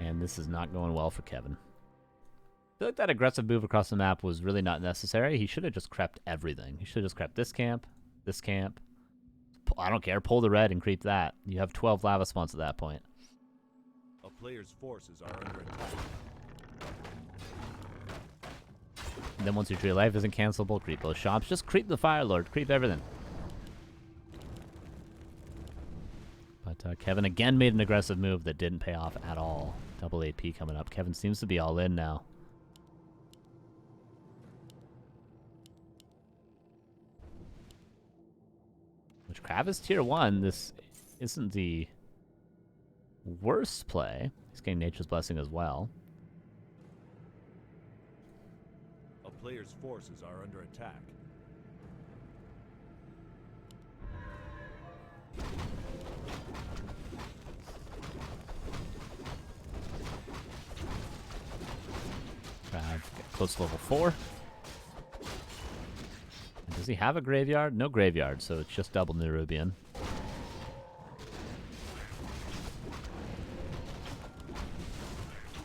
And this is not going well for Kevin. I feel like that aggressive move across the map was really not necessary. He should have just crept everything. He should have just crept this camp. I don't care. Pull the red and creep that. You have 12 lava spawns at that point. player's forces are under attack. And then once your tree of life isn't cancelable, creep those shops. Just creep the Fire Lord. Creep everything. But Kevin again made an aggressive move that didn't pay off at all. Double AP coming up. Kevin seems to be all in now. Which KraV is tier 1. This isn't the worst play. He's getting Nature's Blessing as well. A player's forces are under attack. KraV get close to level 4. And does he have a graveyard? No graveyard, so it's just double Nerubian.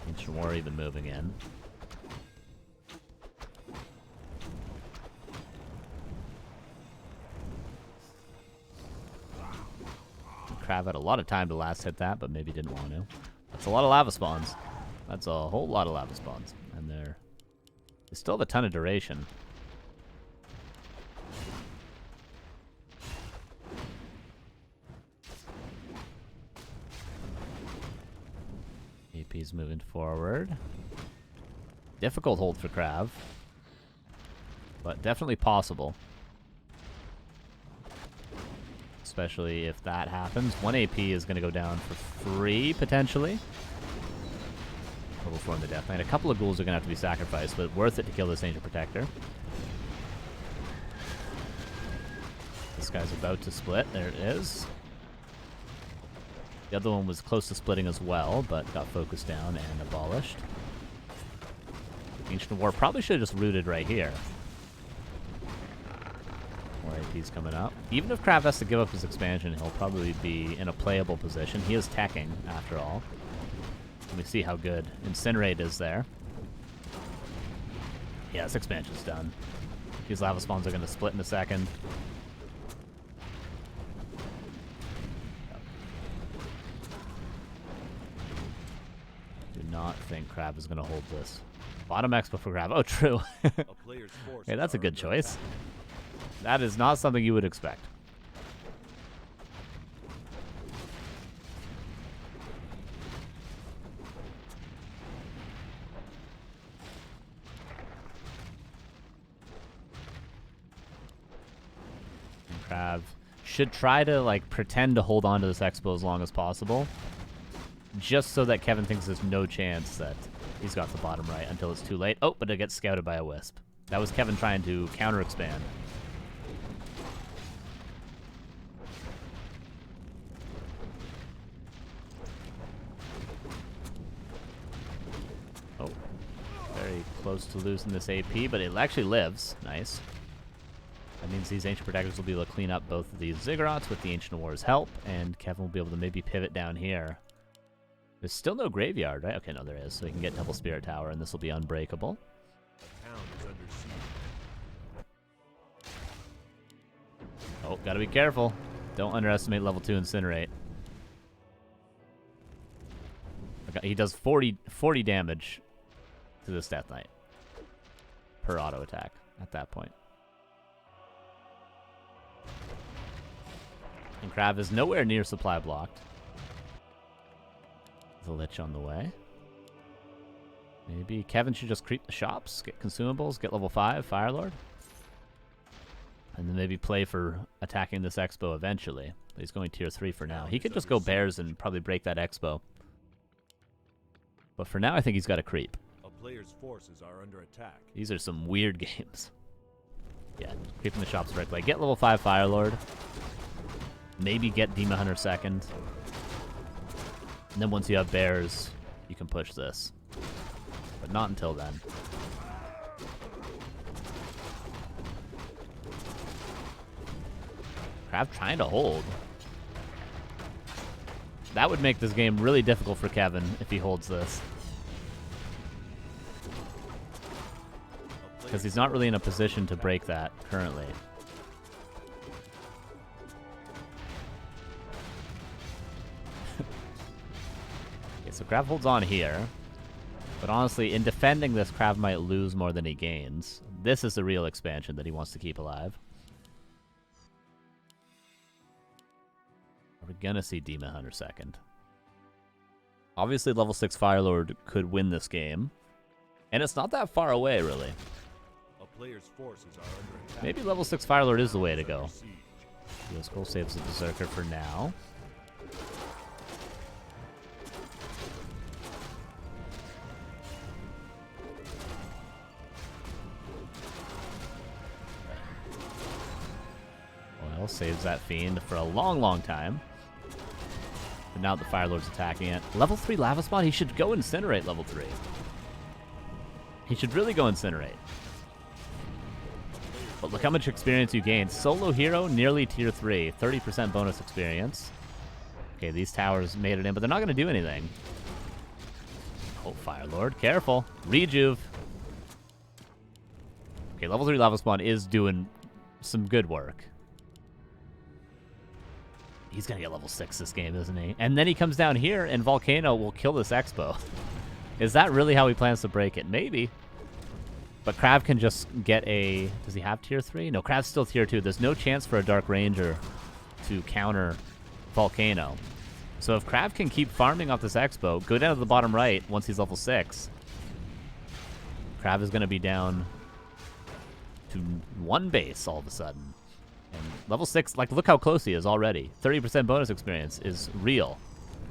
Ancient War even moving in. KraV had a lot of time to last hit that, but maybe didn't want to. That's a lot of lava spawns. That's a whole lot of lava spawns. And they still have a ton of duration. AP's moving forward. Difficult hold for KraV, but definitely possible. Especially if that happens. 1 AP is going to go down for free, potentially. Level 4 in the Death Knight. A couple of ghouls are going to have to be sacrificed, but worth it to kill this Ancient Protector. This guy's about to split. There it is. The other one was close to splitting as well, but got focused down and abolished. Ancient War probably should have just rooted right here. More AP's coming up. Even if KraV has to give up his expansion, he'll probably be in a playable position. He is teching, after all. Let me see how good Incinerate is there. Yeah, this expansion's done. These lava spawns are going to split in a second. Do not think KraV is going to hold this. Bottom expo for KraV. Oh, true. Hey, that's a good choice. That is not something you would expect. And KraV should try to like pretend to hold on to this expo as long as possible, just so that Kevin thinks there's no chance that he's got the bottom right until it's too late. Oh, but it gets scouted by a wisp. That was Kevin trying to counter expand. Oh, very close to losing this AP, but it actually lives. Nice. That means these Ancient Protectors will be able to clean up both of these Ziggurats with the Ancient War's help, and Kevin will be able to maybe pivot down here. There's still no graveyard, right? Okay, no, there is. So he can get double Spirit Tower, and this will be unbreakable. Oh, gotta be careful. Don't underestimate level 2 Incinerate. Okay, he does 40 damage to this Death Knight per auto attack at that point. And KraV is nowhere near supply blocked. The Lich on the way. Maybe Kevin should just creep the shops, get consumables, get level 5, Firelord. And then maybe play for attacking this Expo eventually. But he's going tier 3 for now. He could just go Bears and probably break that Expo. But for now, I think he's got to creep. A player's forces are under attack. These are some weird games. Yeah, creeping the shops right away. Get level 5 Firelord. Maybe get Demon Hunter second. And then once you have Bears, you can push this. But not until then. KraV trying to hold. That would make this game really difficult for Kevin if he holds this. Because he's not really in a position to break that currently. So KraV holds on here. But honestly, in defending this, KraV might lose more than he gains. This is the real expansion that he wants to keep alive. We're gonna see Demon Hunter second. Obviously, level 6 Firelord could win this game. And it's not that far away, really. A player's forces are under attack. Maybe level 6 Firelord is the way to go. Skull saves the Berserker for now. Well, saves that Fiend for a long, long time. But now the Firelord's attacking it. Level 3 Lava Spawn, he should go Incinerate level 3. He should really go Incinerate. But look how much experience you gain. Solo hero, nearly tier 3. 30% bonus experience. Okay, these towers made it in, but they're not going to do anything. Oh, Firelord, careful. Rejuve. Okay, level 3 Lava Spawn is doing some good work. He's going to get level 6 this game, isn't he? And then he comes down here, and Volcano will kill this Expo. Is that really how he plans to break it? Maybe. But KraV can just get a... Does he have tier 3? No, KraV's still tier 2. There's no chance for a Dark Ranger to counter Volcano. So if KraV can keep farming off this Expo, go down to the bottom right once he's level 6. KraV is going to be down to 1 base all of a sudden. And level 6, like, look how close he is already. 30% bonus experience is real.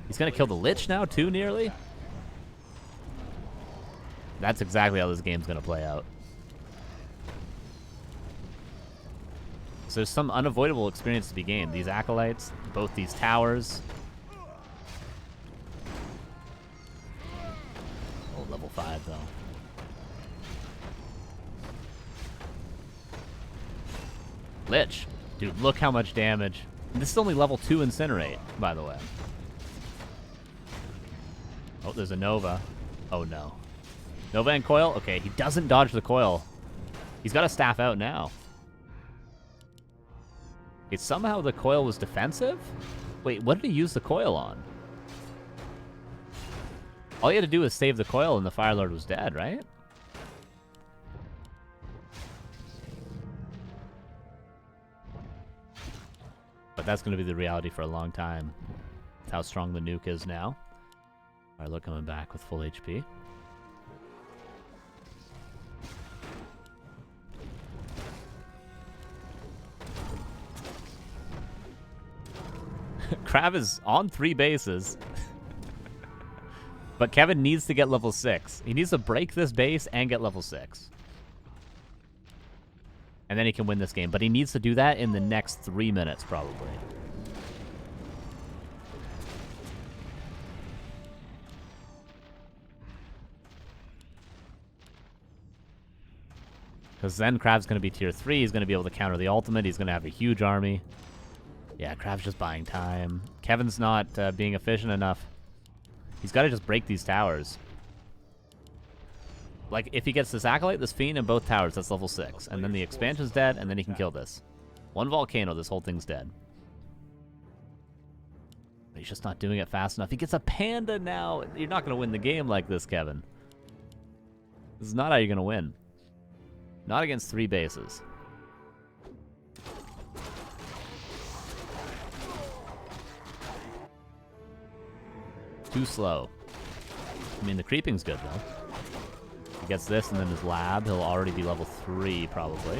He's going to kill the Lich now, too, nearly. That's exactly how this game's going to play out. So there's some unavoidable experience to be gained. These Acolytes, both these towers. Oh, level 5, though. Lich. Dude, look how much damage. And this is only level 2 Incinerate, by the way. Oh, there's a Nova. Oh, no. Nova and Coil? Okay, he doesn't dodge the Coil. He's got a staff out now. Okay, somehow the Coil was defensive? Wait, what did he use the Coil on? All he had to do was save the Coil and the Firelord was dead, right? But that's going to be the reality for a long time. That's how strong the nuke is now. Firelord coming back with full HP. KraV is on 3 bases. But Kevin needs to get level 6. He needs to break this base and get level 6. And then he can win this game. But he needs to do that in the next 3 minutes, probably. Because then KraV's going to be tier 3. He's going to be able to counter the ultimate. He's going to have a huge army. Yeah, KraV's just buying time. Kevin's not being efficient enough. He's got to just break these towers. Like, if he gets this Acolyte, this Fiend, and both towers, that's level 6. And then the expansion's dead, and then he can kill this. 1 Volcano, this whole thing's dead. But he's just not doing it fast enough. He gets a Panda now. You're not going to win the game like this, Kevin. This is not how you're going to win. Not against 3 bases. Too slow. I mean, the creeping's good, though. He gets this, and then his lab, he'll already be level 3, probably.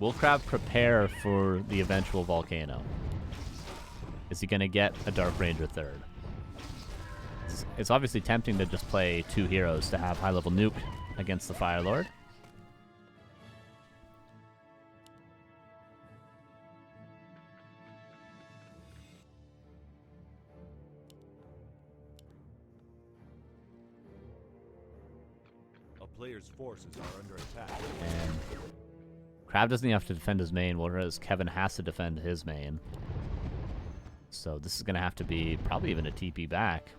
Will KraV prepare for the eventual Volcano? Is he going to get a Dark Ranger 3rd? It's obviously tempting to just play 2 heroes to have high-level nuke against the Firelord. Player's forces are under attack. And KraV doesn't even have to defend his main, whereas Kevin has to defend his main. So this is going to have to be probably even a TP back.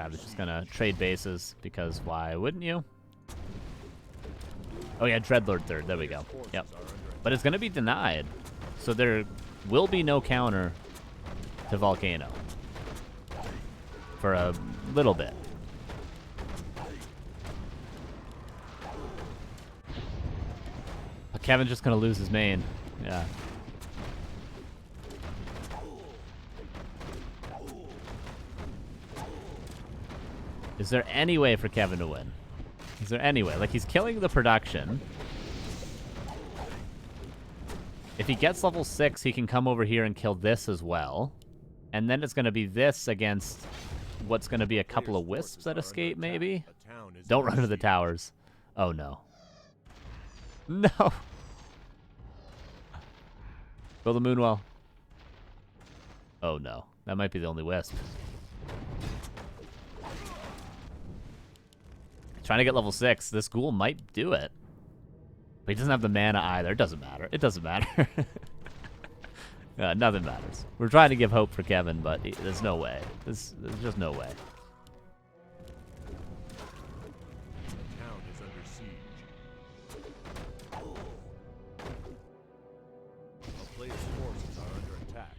KraV is just gonna trade bases, because why wouldn't you? Oh yeah, Dreadlord third. There we go. Yep. But it's gonna be denied, so there will be no counter to Volcano for a little bit. But Kevin's just gonna lose his main. Yeah. Is there any way for Kevin to win? Is there any way? Like, he's killing the production. If he gets level 6, he can come over here and kill this as well. And then it's going to be this against what's going to be a couple of wisps that escape, maybe? Don't run into the towers. Oh, no. No! Go the Moonwell. Oh, no. That might be the only wisp. Trying to get level 6. This ghoul might do it. But he doesn't have the mana either. It doesn't matter. It doesn't matter. Nothing matters. We're trying to give hope for Kevin, but there's no way. There's just no way. The town is under siege. A player's forces are under attack.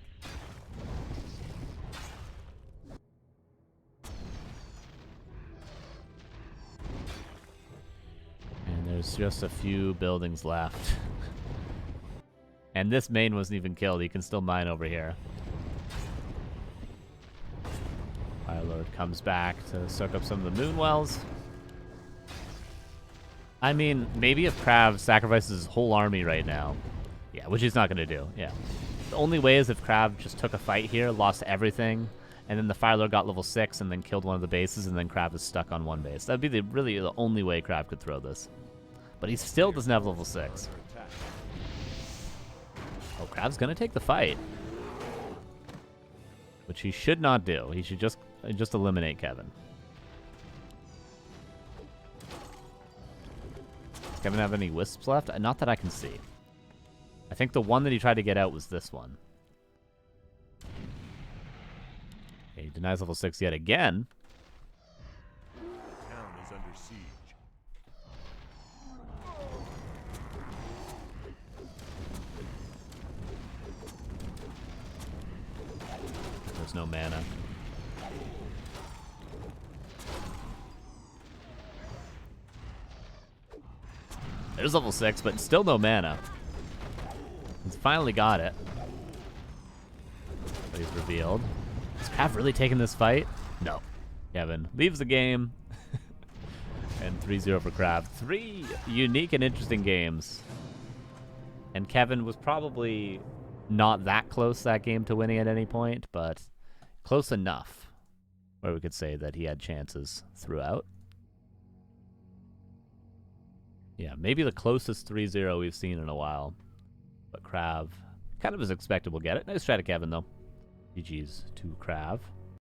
And there's just a few buildings left. And this main wasn't even killed. He can still mine over here. Firelord comes back to soak up some of the Moonwells. I mean, maybe if KraV sacrifices his whole army right now. Yeah, which he's not going to do. Yeah. The only way is if KraV just took a fight here, lost everything, and then the Firelord got level 6 and then killed one of the bases, and then KraV is stuck on one base. That'd be really the only way KraV could throw this. But he still doesn't have level 6. Oh, KraV's gonna take the fight, which he should not do. He should just eliminate Kevin. Does Kevin have any wisps left? Not that I can see. I think the one that he tried to get out was this one. Okay, he denies level 6 yet again. The town is under siege. There's no mana. There's level 6, but still no mana. He's finally got it. But he's revealed. Is KraV really taking this fight? No. Kevin leaves the game. And 3-0 for KraV. 3 unique and interesting games. And Kevin was probably not that close that game to winning at any point, but close enough where we could say that he had chances throughout. Yeah, maybe the closest 3-0 we've seen in a while. But KraV, kind of as expected, will get it. Nice try to Kevin, though. GG's to KraV.